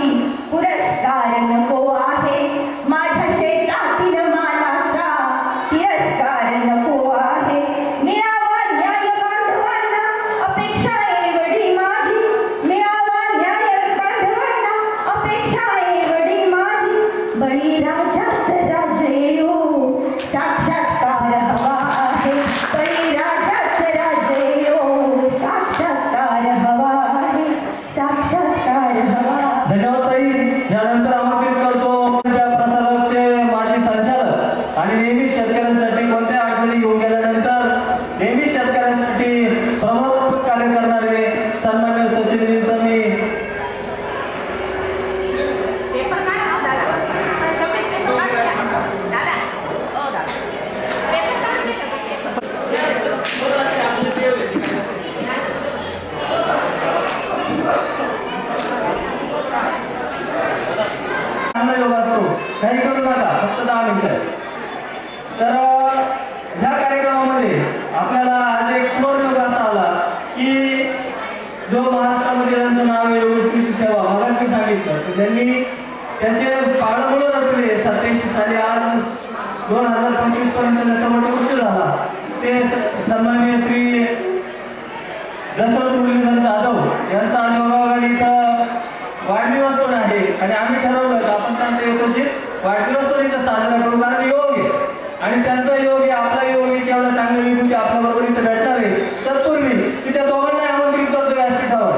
[SPEAKER 4] पुरस्कार नको आहे माझ्या शेतातील मालाचा तिरस्कार नको आहे मिळावा न्याय बांधवांना अपेक्षा एवढी माझी मिळावा न्याय बांधवांना अपेक्षा एवढी माझी बळीराजाचं राजेयो साक्षात्कार हवा आहे बळीराजाचं राजेयो साक्षात्कार हवा आहे साक्षात्कार हवा
[SPEAKER 2] धन्यवाद ताई. यानंतर आमंत्रित करतो त्या प्रसाराचे माजी संचालक आणि नेहमी शेतकऱ्यांसाठी कोणत्या अडचणी येऊन गेल्यानंतर नेहमी शेतकऱ्यांसाठी प्रमुख कार्य करणारे सन्मान्य सचिन मी चांगला योग असतो काही करू नका फक्त 10 मिनिटं. तर ह्या कार्यक्रमामध्ये आपल्याला आज एक स्मरण योग असा आला की जो महाराष्ट्रामध्ये त्यांचं नाव आहे योगेश कृषी सेवा मला मी सांगितलं की त्यांनी त्याचे पाळमुळं रचले 87 साली आज 2025 पर्यंत त्याचा मोठा उशीर झाला ते सन्माननीय श्री दशरथ मुरलीधर जाधव यांचा आज योगावर इथं वाढदिवस पण आहे आणि आम्ही ठरवलं की आपण त्यांचा येतोशी वाढदिवस पण इथं साजरा करू कारण योग आहे आणि त्यांचा योग आहे आपला योग आहे तेवढा चांगलं विकू की आपल्याबरोबर इथं भेटणार आहे. तत्पूर्वी मी त्या दोघांना आमंत्रित करतो व्यासपीठावर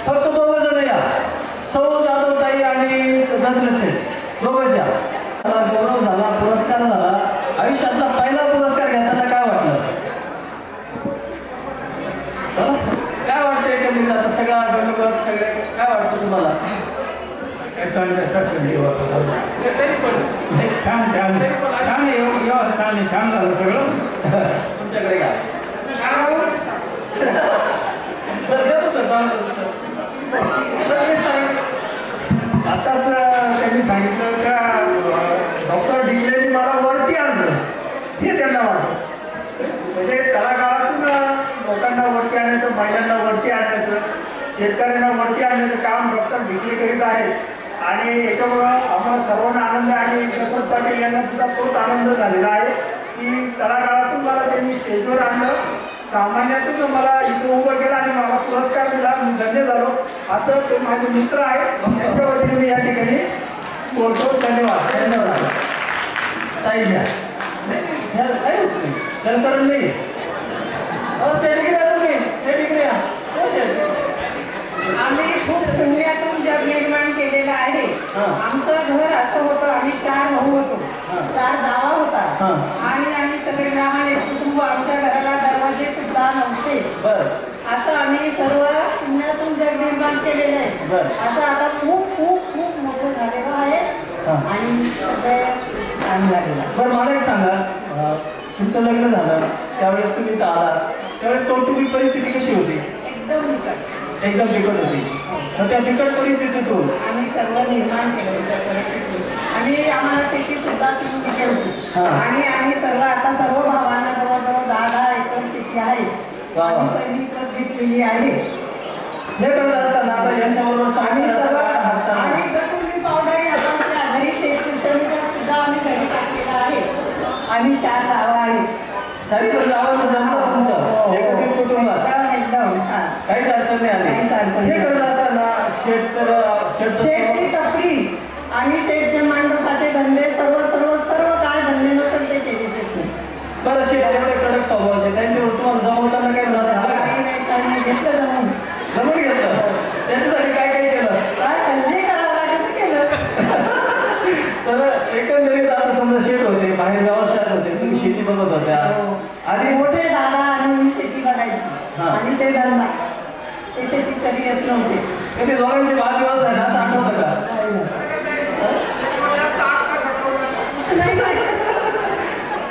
[SPEAKER 2] फक्त दोघं जण या सौ जाधव ताई आणि दशरथ शेठ दोघंच या. मला गौरव झाला पुरस्कार झाला आयुष्यातला पहिला पुरस्कार घेताना काय वाटलं काय वाटतं एकंदरीत आता सगळा गणगत सगळे काय वाटतं तुम्हाला
[SPEAKER 5] छान झालं सगळं
[SPEAKER 2] तुमच्याकडे काय
[SPEAKER 5] आताच त्यांनी सांगितलं का डॉक्टर डिग्रेनी मला वरती आणलं हे त्यांना वाटतं म्हणजे तळागाळातून लोकांना वरती शेतकऱ्यांना वरती आणण्याचं काम डॉक्टर ढिकले करीत आहेत आणि याच्यामुळं आम्हाला सर्वांना आनंद आहे आणि यशवंत पाटील यांना सुद्धा तोच आनंद झालेला आहे की तळागाळातून मला त्यांनी स्टेजवर आणलं, सामान्यातून मला इथं उभं केलं आणि मला पुरस्कार दिला, मी धन्य झालो. असं ते माझे मित्र आहेत, त्यांच्या वतीने मी या ठिकाणी बोलतो. धन्यवाद.
[SPEAKER 2] धन्यवाद. ताई घ्या. काय होत नाही नंतर नाही सेट इकडे या तुम्ही, सेट इकडे या. हो शेट.
[SPEAKER 6] आम्ही खूप शून्यातून जग निर्माण केलेलं आहे. आमचं घर असं होतं, आम्ही 4 भाऊ होतो, 4 जावा होता आणि आम्ही सगळे लहान एक कुटुंब, आमच्या घराला दरवाजे सुद्धा नव्हते. असं आम्ही सर्व शून्यातून जग निर्माण केलेलं आहे. असं आता खूप खूप खूप मोठं झालेलं आहे आणि सगळे छान झालेलं आहे.
[SPEAKER 2] बरं मला एक सांगा, तुमचं लग्न झालं त्यावेळेस तुम्ही इथं आला त्यावेळेस कौटुंबिक परिस्थिती कशी होती?
[SPEAKER 6] एकदम निकट,
[SPEAKER 2] एकदम बिकट होती. तर त्या बिकट परिस्थितीतून
[SPEAKER 6] आम्ही सर्व निर्माण केलं त्या परिस्थितीत आणि आम्हाला शेती सुद्धा 3 एकर होती आणि आम्ही सर्व आता सर्व भावांना जवळजवळ 10 एकर शेती आहे. आम्ही पहिली कर घेतलेली आहे.
[SPEAKER 2] हे करत असताना आता यांच्याबरोबर
[SPEAKER 6] आम्ही सर्व
[SPEAKER 2] हाताळा.
[SPEAKER 6] आणि गटुंडी पावडर आपण घरी शेती सुद्धा आम्ही घरी टाकलेला आहे. आम्ही 4 जावा आहेत.
[SPEAKER 2] सारी आवाज जमलं तुमचं एकत्रित कुटुंबात
[SPEAKER 6] एकदम छान.
[SPEAKER 2] काहीच अडचण नाही आली. हे करत असताना
[SPEAKER 6] शेतची टपरी आणि शेतचे मांडवकाचे धंदे सर्व सर्व सर्व काय धंदे नसेल ते केले.
[SPEAKER 2] बरं शेत एवढे कडक स्वभावाचे त्यांच्यावर तुम्हाला जमवताना काय
[SPEAKER 6] काही नाही काही नाही घेतलं जमून
[SPEAKER 2] जमून घेतलं. त्याच्यासाठी काय काय केलं?
[SPEAKER 6] काय जे करावं लागेल ते केलं.
[SPEAKER 2] तर एकंदरीत आता समजा शेत होते, बाहेर व्यवसायात होते, तुम्ही शेती बघत होत्या
[SPEAKER 6] आणि मोठे दादा आणि मी शेती बघायची आणि ते धंदा ते शेती कधी येत नव्हते.
[SPEAKER 2] कधी दोघांचे वादविवाद झाले असं आठवतं का?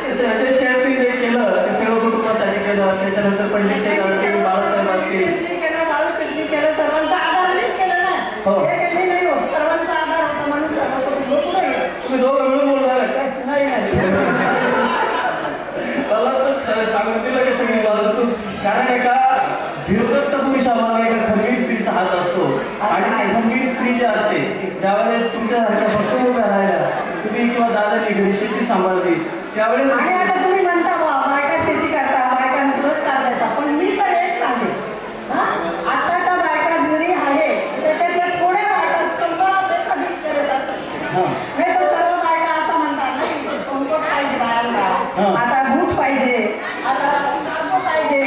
[SPEAKER 2] ते शेती जे केलं ते सर्व कुटुंबासाठी केलं. त्याच्यानंतर पंडित शेठ असतील, बाळासाहेब असतील,
[SPEAKER 6] केलं सर्वांचा आधार नाही केलं ना. हे नाही होत, सर्वांचा आधार होता म्हणून सर्व कुटुंब पुढे गेलं.
[SPEAKER 2] तुम्ही दोघं मिळून बोलणार काय?
[SPEAKER 6] नाही
[SPEAKER 2] मला तर सांगून दिलं की सगळी बाजूतून, कारण एका धीरदत्त पुरुषामागे एका खंबीर स्त्रीचा हात असतो आणि ती खंबीर स्त्री जी असते त्यावेळेस तुमच्यासारख्या फक्त उभ्या राहिल्या, तुम्ही किंवा दादानी घरी शेती सांभाळली त्यावेळेस.
[SPEAKER 6] आणि आता तुम्ही म्हणता बायका शेती करता, बायकांना पुरस्कार देता, पण मी तर एक सांगेन आताच्या बायका जुरी आहे त्याच्यातल्या थोड्या बायका कधी करत असतात. नाही तर सर्व बायका असं म्हणतात नाही कोणकोट पाहिजे बायांना, आता बूट पाहिजे, आता कापू पाहिजे,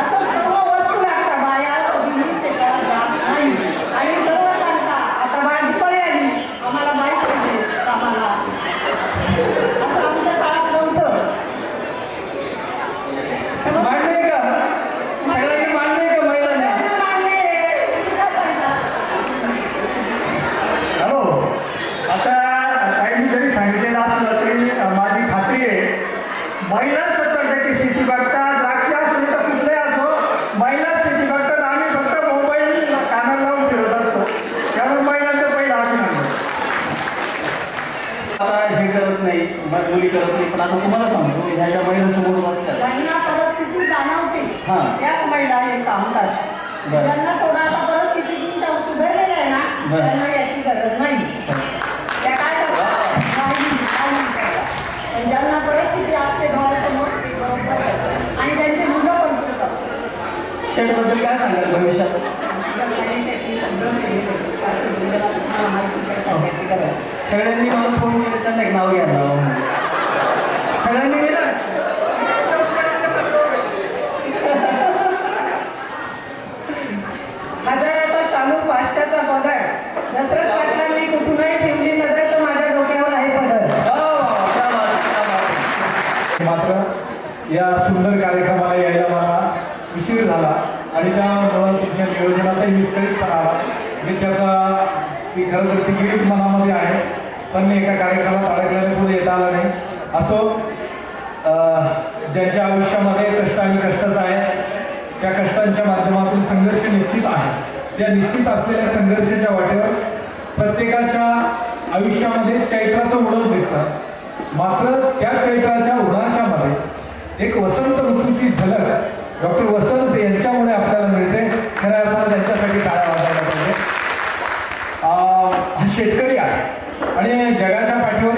[SPEAKER 6] असं सर्व वस्तू लागतात. बाया कधीही शेतात जात नाही आणि सर्व सांगतात आता बाय दुपारी आली आम्हाला बाई पाहिजे कामाला. असं आमच्या काळात नव्हतं.
[SPEAKER 2] मांडले का सगळ्यांनी, मांडले का महिलांनी?
[SPEAKER 5] हॅलो, आता काही जरी सांगितलेलं असलं तरी माझी खात्री आहे महिला 70% शेती बघतात. द्राक्ष असो तर कुठले असो महिला शेती बघतात. आम्ही फक्त मोबाईल कानाला लावून फिरत असतो, त्यामुळे महिलांचं पहिलं अभिनंदन.
[SPEAKER 2] आता हे करत नाही, मुली करत नाही, पण आता तुम्हाला सांगतो ह्या ज्या महिला समोर बसतात
[SPEAKER 6] ज्यांना परिस्थिती जाणवते त्या महिला हे काम करतात.
[SPEAKER 2] बरं.
[SPEAKER 6] ज्यांना थोडा आता परिस्थितीतून त्या सुधारलेल्या आहे ना
[SPEAKER 2] बरं.
[SPEAKER 6] त्यांना याची गरज नाही. त्या काय करतात काही करतात. पण ज्यांना परिस्थिती असते डोळ्यासमोर ते बरोबर करतात आणि त्यांची मुलं पण करतात.
[SPEAKER 2] शेतबद्दल काय सांगाल भविष्यात? सगळ्यांनी मला फोन केले त्यांना एक नाव घ्यायला सगळ्यांनी गेलं.
[SPEAKER 6] हजाराचा शालू पाचशेचा पदर दसरथ पाटलांनी कुठूनही ठेवली नजर तर माझ्या डोक्यावर आहे पदर.
[SPEAKER 5] मात्र या सुंदर कार्यक्रमाला यायला मला उशीर झाला आणि त्यामुळं तुमच्या नियोजनाचाही विस्कळीतपणा आला. मी त्याचा ती खरं तर तिकीट मनामध्ये आहे, पण मी एका कार्यक्रमात अडकल्याने पुढे येता आलं नाही. असो, ज्यांच्या आयुष्यामध्ये कष्ट आणि कष्टच आहे त्या कष्टांच्या माध्यमातून संघर्ष निश्चित आहे. त्या निश्चित असलेल्या संघर्षाच्या वाटेवर प्रत्येकाच्या आयुष्यामध्ये चैत्राचं उडत दिसतं. मात्र त्या चैत्राच्या उन्हाच्यामध्ये एक वसंत ऋतूची झलक डॉक्टर वसंत यांच्यामुळे आपल्याला मिळते. खऱ्या अर्थानं त्यांच्यासाठी टाळ्या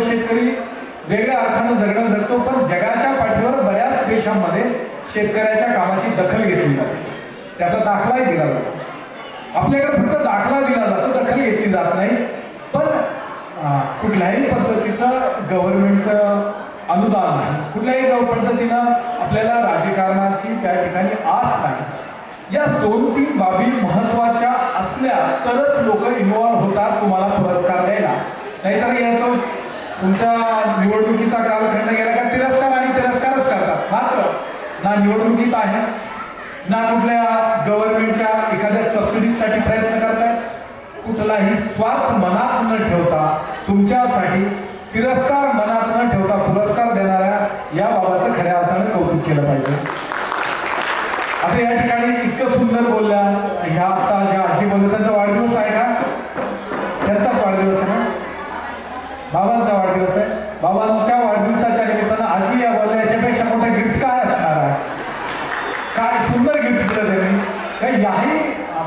[SPEAKER 7] शेतकरी वेगळ्या अर्थानं जगतो, पण जगाच्या पाठीवर बऱ्याच देशांमध्ये शेतकऱ्याच्या कामाची दखल घेतली जाते, त्याचा दाखलाही दिला जातो. आपल्याकडे फक्त दाखला दिला जातो, दखल घेतली जात नाही. पण कुठल्याही पद्धतीचं गव्हर्नमेंटचं अनुदान नाही, कुठल्याही पद्धतीनं आपल्याला राजकारणाची त्या ठिकाणी आस नाही. या 2-3 बाबी महत्वाच्या असल्या तरच लोक इन्व्हॉल्व्ह होतात तुम्हाला पुरस्कार द्यायला. नाहीतर याचं तुमच्या निवडणुकीचा कालखंड गेला का तिरस्कार आणि तिरस्कारच करतात. मात्र ना निवडणुकीत आहे, ना कुठल्या गव्हर्नमेंटच्या एखाद्या सबसिडीसाठी प्रयत्न करतायत. कुठलाही स्वार्थ मनात न ठेवता तुमच्यासाठी तिरस्कार मनात न ठेवता पुरस्कार देणाऱ्या या बाबाचं खऱ्या अर्थाने कौतुक केलं पाहिजे. आता या ठिकाणी इतकं सुंदर बोलल्या ह्या आता ज्या आजी बोलल्या त्यांचा वाढदिवस आहे का? त्यांचाच वाढदिवस आहे ना? बाबांचा वाढदिवस आहे. बाबांच्या वाढदिवसाच्या निमित्तानं आजी या बोलल्या याच्यापेक्षा मोठं गिफ्ट काय असणार आहे? काय सुंदर गिफ्ट दिलं त्यांनी. काही याही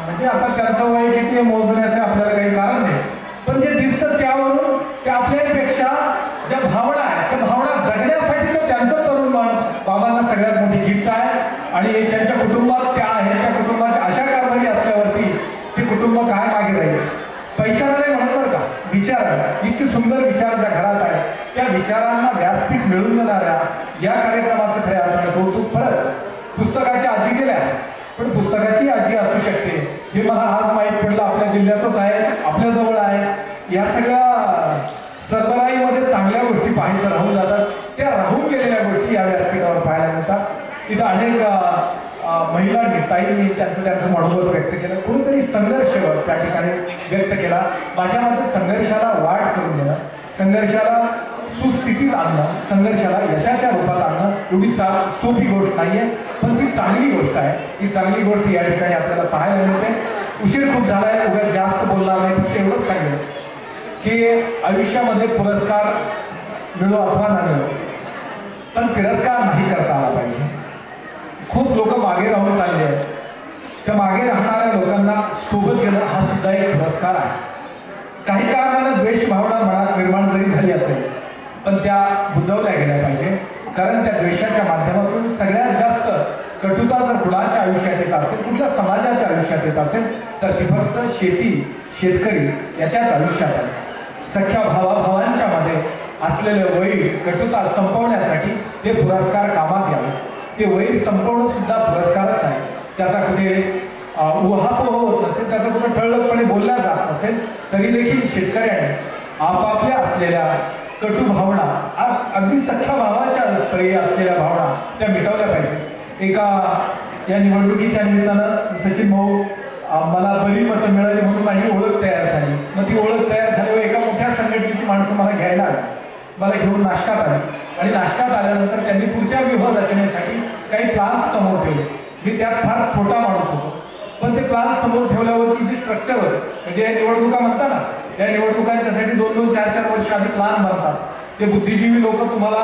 [SPEAKER 7] म्हणजे आता त्यांचं वय किती मोजण्याचे आपल्याला काही कारण नाही, पण जे दिसतं त्यावरून ते आपल्यापेक्षा ज्या भावना आहेत त्या भावना जगण्यासाठी तर त्यांचं तरुण मन बाबांना सगळ्यात मोठी गिफ्ट आहे. आणि त्यांच्या कुटुंबात त्या आहेत, त्या कुटुंबाची अशा कारभारी असल्यावरती ते कुटुंब काय मागे राहील. पैशाला नाही म्हणत का, विचार इतकी सुंदर विचार ज्या घरात आहेत त्या विचारांना व्यासपीठ मिळवून देणाऱ्या या कार्यक्रमाचं खऱ्या अर्थाने कौतुक. परत पुस्तकाच्या आजी गेल्या, पण पुस्तकाची आजी असू शकते हे मला आज माहीत पडलं. आपल्या जिल्ह्यातच आहे, आपल्या जवळ आहे. या सगळ्या सरबराईमध्ये चांगल्या गोष्टी पाहायचं राहून जातात, त्या राहून गेलेल्या गोष्टी या व्यासपीठावर पाहायला मिळतात. तिथं अनेक महिलांनी ताईंनी त्यांचं मनोगत व्यक्त केलं, कुणीतरी संघर्ष त्या ठिकाणी व्यक्त केला. माझ्या मते संघर्षाला वाट करून देणं, संघर्षाला सुस्थितीत आणणं, संघर्षाला यशाच्या रूपात आणणं एवढी सोपी गोष्ट नाहीये, पण ती चांगली गोष्ट आहे. ती चांगली गोष्ट या ठिकाणी आपल्याला पाहायला मिळते. उशीर खूप झालाय, उगाच जास्त बोलणार नाही, फक्त एवढंच सांगेल की आयुष्यामध्ये पुरस्कार मिळो अथवा न मिळो, पण तिरस्कार नाही करता आला पाहिजे. खूप लोक मागे राहून चालले आहेत, त्या मागे राहणाऱ्या लोकांना सोबत घेणं हा सुद्धा एक पुरस्कार आहे. काही कारणानं द्वेष भावना मनात निर्माण जरी झाली असेल, पण त्या बुजवल्या गेल्या पाहिजे. कारण त्या द्वेषाच्या माध्यमातून सगळ्यात जास्त कटुता जर कुणाच्या आयुष्यात येत असेल, कुठल्या समाजाच्या आयुष्यात येत असेल, तर ती फक्त शेतकरी याच्याच आयुष्यात आहे. सख्या भावाभावांच्या मध्ये असलेलं वैर कटुता संपवण्यासाठी ते पुरस्कार कामात यावे. ते वैर संपवणं सुद्धा पुरस्कारच आहे. त्याचा कुठे उहापोह होत नसेल, त्याचा कुठे ठळकपणे बोलला जात नसेल, तरी देखील शेतकऱ्याने आपापल्या असलेल्या कटू भावना, अगदी सख्या भावाच्या परी असलेल्या भावना त्या मिटवल्या पाहिजेत. एका या निवडणुकीच्या निमित्तानं सचिन भाऊ मला बरी मतं मिळाली म्हणून माझी ओळख तयार झाली. मग ती ओळख तयार झाल्यावर एका मोठ्या संघटनेची माणसं मला घ्यायला आली, मला घेऊन नाश्त्यात आली. आणि नाश्त्यात आल्यानंतर त्यांनी पुढच्या व्यूह रचनेसाठी काही प्लान्स समोर ठेवले. मी त्यात फार छोटा माणूस होतो, पण ते प्लान्स समोर ठेवल्यावरती जे स्ट्रक्चर होतं, म्हणजे निवडणुका म्हणता ना, या निवडणुकांच्यासाठी 2-2, 4-4 वर्ष आधी प्लान बनतात. ते बुद्धिजीवी लोक तुम्हाला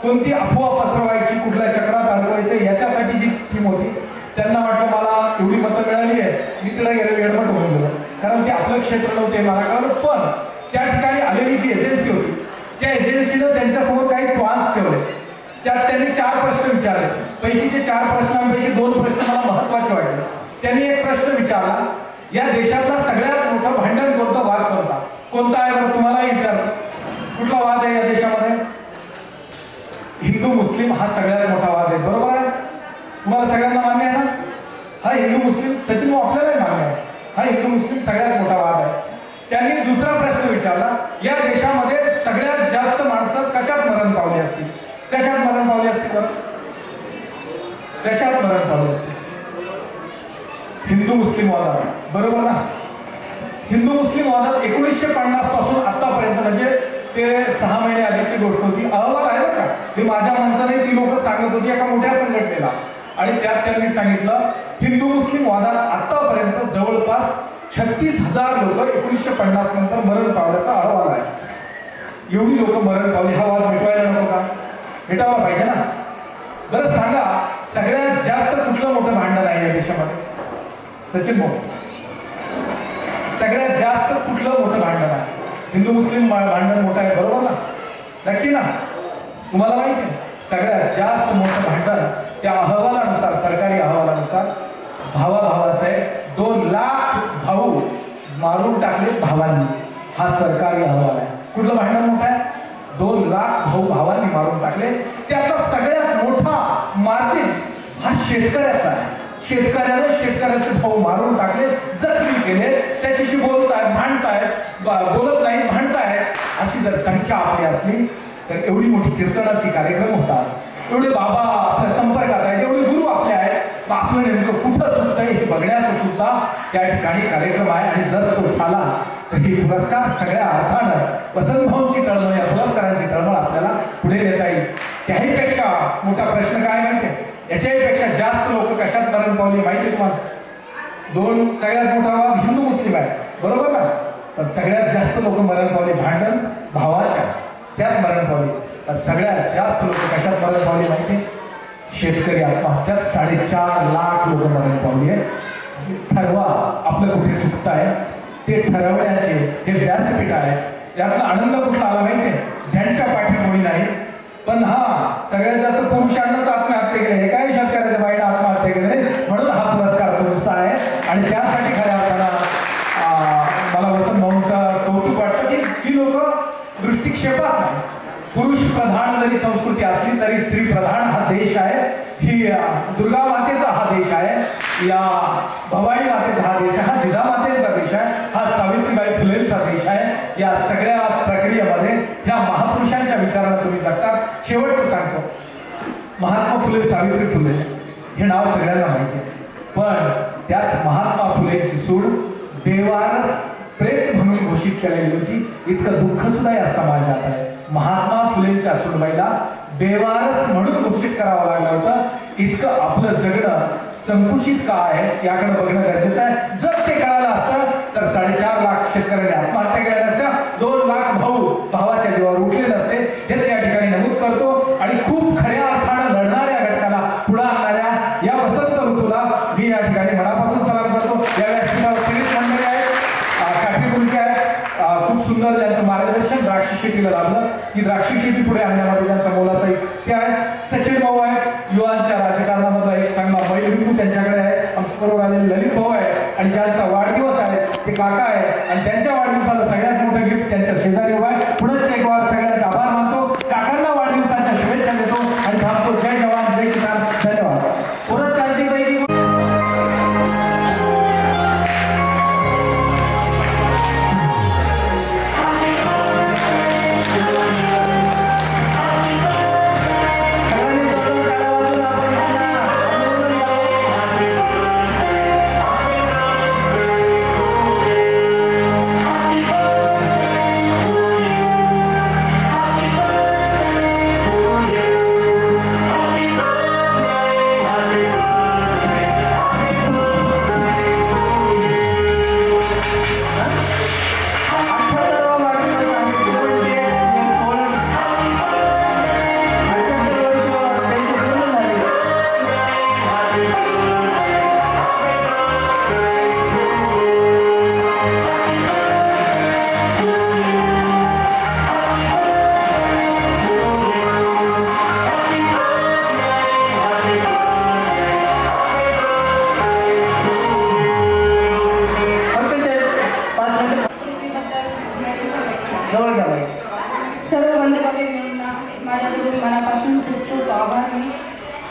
[SPEAKER 7] कोणती अफवा पसरवायची, कुठल्या चक्रात अडवायचं याच्यासाठी जी टीम होती, त्यांना वाटलं मला एवढी मतं मिळाली आहे, मी तिला गेलं वेळमट होऊन गेलं, कारण ते आपलं क्षेत्र नव्हते मला कळलं. पण त्या ठिकाणी आलेली जी एजन्सी होती, त्या एजन्सीनं त्यांच्यासमोर काही प्लान्स ठेवले. त्यात त्यांनी 4 प्रश्न विचारले. पैकीचे 4 प्रश्नांपैकी 2 प्रश्न मला महत्वाचे वाटले. त्यांनी एक प्रश्न विचारला, या देशातला सगळ्यात मोठं भांडण कोणतं, वाद कोणता आहे बरं तुम्हालाही विचारलं. कुठला वाद आहे या देशामध्ये? हिंदू मुस्लिम हा सगळ्यात मोठा वाद आहे, बरोबर आहे? तुम्हाला सगळ्यांना मान्य आहे ना? हा हिंदू मुस्लिम, सचिन आपल्यालाही मान्य आहे, हा हिंदू मुस्लिम सगळ्यात मोठा वाद आहे. त्यांनी दुसरा प्रश्न विचारला, या देशामध्ये सगळ्यात जास्त माणसं कशात मरण पावली असतील? कशात मरण पावली असतील? कशात मरण पावली असतील? हिंदू मुस्लिम वादात, बरोबर ना? हिंदू मुस्लिम वादात 1950 पासून आतापर्यंत, म्हणजे ते 6 महिने आधीची गोष्ट होती, अहवाल आहे का, हे माझ्या माणसाने ती लोक सांगत होती एका मोठ्या संघटनेला. आणि त्यात त्यांनी सांगितलं हिंदू मुस्लिम वादात आतापर्यंत जवळपास 36,000 लोक 1950 नंतर मरण पावल्याचा अहवाल आहे. एवढी लोक मरण पावली, हा वाद मिटवायला नको का? मिटावा पाहिजे ना. बरं सांगा, सगळ्यात जास्त कुठलं मोठं भांडण आहे या देशामध्ये? सचिन भाऊ, सगळ्यात जास्त कुठलं मोठं भांडण आहे? हिंदू मुस्लिम भांडण मोठं आहे, बरोबर ना? नक्की ना? तुम्हाला माहिती आहे सगळ्यात जास्त मोठं भांडण त्या अहवालानुसार, सरकारी अहवालानुसार भावाचं आहे. 2 लाख भाऊ मारून टाकले भावांनी. हा सरकारी अहवाल आहे. कुठलं भांडण मोठं आहे? 2 लाख भाऊ भावांनी मारून टाकले. त्याचा सगळ्यात मोठा मार्जिन हा शेतकऱ्याचा आहे. शेतकऱ्याचे भाऊ मारून टाकले, जखमी केले, त्याच्याशी बोलताय, भांडताय, बोलत नाही, भांडताय. अशी जर संख्या आपली असली तर एवढी मोठी कीर्तनाची कार्यक्रम होतात, एवढे बाबा आपल्या संपर्कात आहेत, एवढे गुरु आपले आहेत, आपलं नेमकं कुठं चुकतंय हे बघण्याचं सुद्धा त्या ठिकाणी कार्यक्रम आहे. आणि जर तो झाला तर ही पुरस्कार सगळ्या अर्थानं वसंतभाऊंची तळमळ, या पुरस्कारांची तळमळ आपल्याला पुढे नेता येईल. त्याहीपेक्षा मोठा प्रश्न काय माहितीये? याच्याहीपेक्षा जास्त लोक कशात मरण पावली माहिती तुम्हाला? 2 सगळ्यात मोठा वाद हिंदू मुस्लिम आहे, बरोबर ना? पण सगळ्यात जास्त लोक मरण पावली भांडण भावाच्या, त्यात मरण पावली. सगळ्यात जास्त लोक कशात मरण पावली माहिती? शेतकरी आत्महत्यात 4.5 लाख लोक मरण पावली आहे. ठरवा आपलं कुठे चुकत आहे, ते ठरवण्याचे हे व्यासपीठ आहे. यातला आनंद कुठला आला माहितीये? ज्यांच्या पाठी कोणी नाही, पण सगळ्यात जास्त पुरुषांनाच आत्महत्या केली. हे काय शेतकऱ्याच्या बाईला आत्महत्या केली, म्हणून हा पुरस्कार तुमचा आहे. आणि त्यासाठी खऱ्या अर्थानं मला वसंतभाऊंचं कौतुक वाटतं की जी लोक दृष्टिक्षेपात नाही. पुरुष प्रधान जरी संस्कृती असली तरी स्त्री प्रधान हा देश आहे. ही दुर्गा मातेचा हा देश आहे, या भवानी मातेचा हा देश आहे, हा जिजामातेचा देश आहे, हा सावित्रीबाई फुलेंचा देश आहे. या सगळ्या प्रक्रियेमध्ये ह्या महापुरुषांच्या विचारांना तुम्ही जगतात. शेवटचं सांगतो, महात्मा फुले, सावित्री फुले हे नाव सगळ्यांना माहिती आहे, पण त्याच महात्मा फुलेंची सूड बेवारस प्रेत म्हणून घोषित केलेली होती. इतकं दुःख सुद्धा या समाजात आहे. महात्मा फुलेंच्या सूडबाईला बेवारस म्हणून घोषित करावं लागलं होतं. इतकं आपलं जगणं संकुचित का आहे याकडे बघणं गरजेचं आहे. जर ते कळालं असतं तर 4.5 लाख शेतकऱ्यांनी आत्महत्या केल्या नसत्या, 2 लाख भाऊ भावाच्या जीवावर उठले नसते. हेच या ठिकाणी नमूद करतो. आणि खूप खऱ्या अर्थानं लढणाऱ्या घटकाला पुढे आणणाऱ्या या वसंत ऋतूला मी या ठिकाणी मनापासून सलाम करतो. या व्यासपीठावर सिरीज मंडळी आहेत, काठीपुरची आहेत, खूप सुंदर त्यांचं मार्गदर्शन द्राक्ष शेतीला लाभलं. ही द्राक्ष शेती पुढे आणण्यामध्ये त्यांचा मोलाचा ते आहे. सचिन भाऊ आहेत, युवांच्या राजकारणामधला एक चांगला बैलविकू त्यांच्याकडे आहे. आमच्या बरोबर आलेले ललित भाऊ आहे, आणि ज्यांचा वाढदिवस आहे ते काका आहे, आणि त्यांच्या वाढदिवसाला सगळ्यात मोठं गिफ्ट त्यांच्या शेजारी उभा आहे. पुढेच एक वार सगळ्यांचे आभार मानतो, काकांना वाढदिवसाच्या शुभेच्छा देतो आणि थांबतो. जय जवान जय किसान. धन्यवाद. पुरस्काराची
[SPEAKER 4] सर्व बंधुभगिनींना माझ्याकडून मनापासून खूप खूप आभार.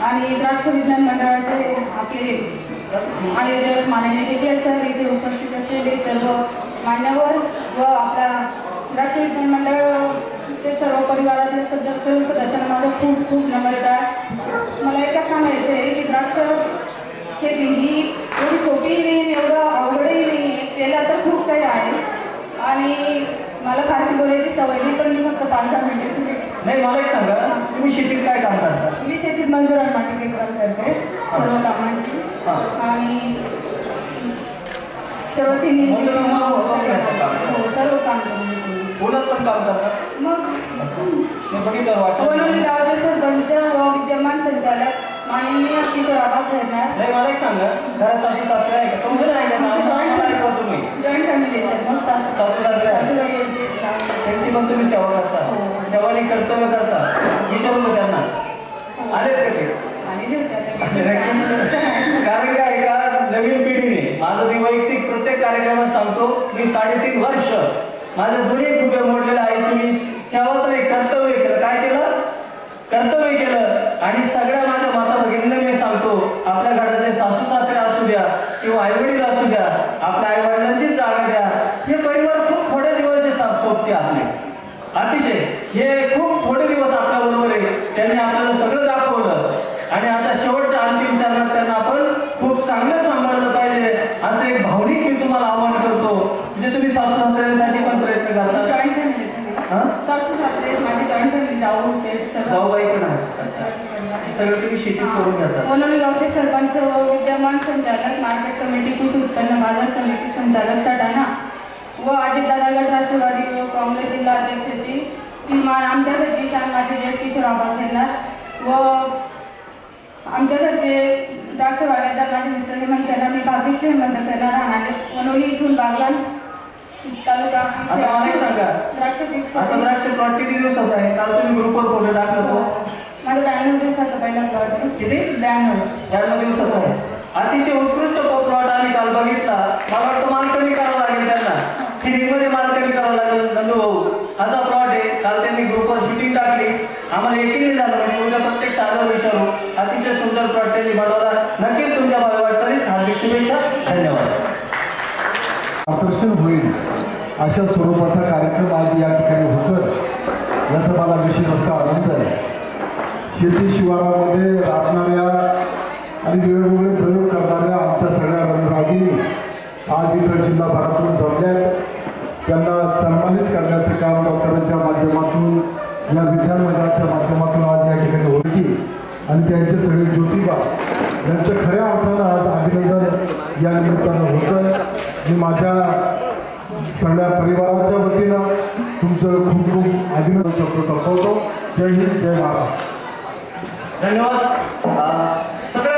[SPEAKER 4] आणि द्राक्ष विज्ञान मंडळाचे आपले आयोजक माननीय केके सर, इथे उपस्थित असलेले सर्व मान्यवर व आपल्या द्राक्ष विज्ञान मंडळाचे सर्व परिवारातील सदस्यांना माझं खूप खूप नमस्कार. मला एकच सांगायचं आहे की द्राक्ष शेती ही एवढी सोपी नाही, एवढं अवघडही नाही, केलं तर खूप काही आहे. आणि मला फारशी बोलायची सवय नाही, पण मी फक्त 5-10 मिनिटे
[SPEAKER 2] नाही. मला एक सांगा, तुम्ही शेतीत काय काम करता?
[SPEAKER 4] मी शेतीत मजूर आणि माती काम करते सर्व कामांची. आणि सर्व तिन्ही सर्व काम करते.
[SPEAKER 2] बोलत पण काम करतात
[SPEAKER 4] मग
[SPEAKER 2] बघितलं वाटतं.
[SPEAKER 4] बोलवली गावाचे सरपंच व विद्यमान संचालक माननीय किशोर आबा खेळणार.
[SPEAKER 2] नाही. मला एक सांगा, घरात सासू सासरे आहे का? तुमचं नाही का? तुम्ही
[SPEAKER 4] जॉईंट फॅमिली सर. मग
[SPEAKER 2] सासू सासरे
[SPEAKER 4] सासूबाई
[SPEAKER 2] त्यांची पण तुम्ही सेवा करता. सेवानी कर्तव्य करतात विचारू त्यांना आलेत का ते? कारण काय आहे का नवीन पिढीने माझं मी वैयक्तिक प्रत्येक कार्यक्रमात सांगतो मी 3.5 वर्ष माझ्या दोन्ही खुबे मोडलेल्या आईची मी सेवा तर एक कर्तव्य केलं. काय केलं? कर्तव्य केलं. आणि सगळ्या माझ्या माता भगिनींना मी सांगतो आपल्या घरातले सासू सासरे असू द्या किंवा आईवडील असू द्या आपल्या आईवडिलांचीच जागा द्या. हे परिवार खूप थोडे दिवस सोबती आपले अतिशय हे खूप थोडे दिवस आपल्या बरोबर आहे. त्यांनी आपल्याला सगळं दाखवलं आणि आता शेवटच्या अंतिम चरणात त्यांना आपण खूप चांगलं सांभाळलं पाहिजे असं एक भावनिक मी तुम्हाला आवाहन करतो. म्हणजे तुम्ही सासू सासऱ्यांसाठी पण प्रयत्न करता.
[SPEAKER 6] जॉईंट फॅमिली सासू सासरे माझी जॉईंट फॅमिली
[SPEAKER 2] जाऊबाई पण आहे सगळं तुम्ही शेती करून घेतात.
[SPEAKER 6] वनोली गावचे सरपंच व विद्यमान संचालक मार्केट कमिटी कृषी उत्पन्न बाजार समिती संचालक सटाणा व अजितदादा गट राष्ट्रवादी व काँग्रेस जिल्हा अध्यक्षाची टीम आमच्या घरची शान माझे जय किशोर आबाद घेणार व आमच्या घरचे द्राक्ष बागायतदार माझे मिस्टर हेमंत त्यांना मी भाग्यश्री हेमंत त्यांना राहणारे वनोली इथून बागलान तालुका
[SPEAKER 2] आता मला एक सांगा
[SPEAKER 6] द्राक्ष पीक
[SPEAKER 2] आता द्राक्ष प्लॉट किती दिवसाचा आहे? काल तुम्ही ग्रुपवर फोटो दाखवतो.
[SPEAKER 6] माझा 92 दिवसाचा पहिला प्लॉट आहे.
[SPEAKER 2] किती?
[SPEAKER 6] 92
[SPEAKER 2] दिवसाचा आहे. अतिशय उत्कृष्ट प्लॉट आम्ही काल बघितला. मला वाटतं माल कमी करावं लागेल त्यांना फिनिंगमध्ये माल कमी करावं लागेल नंदू भाऊ असा प्लॉट आहे. काल त्यांनी ग्रुपवर शूटिंग टाकली आम्हाला एकही झालं म्हणजे उद्या प्रत्यक्ष आलं विचारू. अतिशय सुंदर प्लॉट त्यांनी बनवला. नक्कीच तुमच्या भावी वाटतं हार्दिक शुभेच्छा. धन्यवाद.
[SPEAKER 8] आकर्षण होईल अशा स्वरूपाचा कार्यक्रम आज या ठिकाणी होतोय याचा मला विशेष असा आनंद आहे. शेती शिवारामध्ये राबणाऱ्या आणि वेगवेगळे प्रयोग करणाऱ्या आमच्या सगळ्या रणरागिणी आज इथं जिल्हाभरातून जमल्यात. त्यांना सन्मानित करण्याचं काम डॉक्टरांच्या माध्यमातून या विज्ञान मंडळाच्या माध्यमातून आज या ठिकाणी होती आणि त्यांचे सगळे ज्योतिबा यांचं खऱ्या अर्थानं आज अभिनंदन या निमित्तानं होतं. मी माझ्या सगळ्या परिवाराच्या वतीनं तुमचं खूप खूप अभिनंदन शब्द संपवतो. जय हिंद जय महाराष्ट्र.
[SPEAKER 2] धन्यवाद. सगळ्या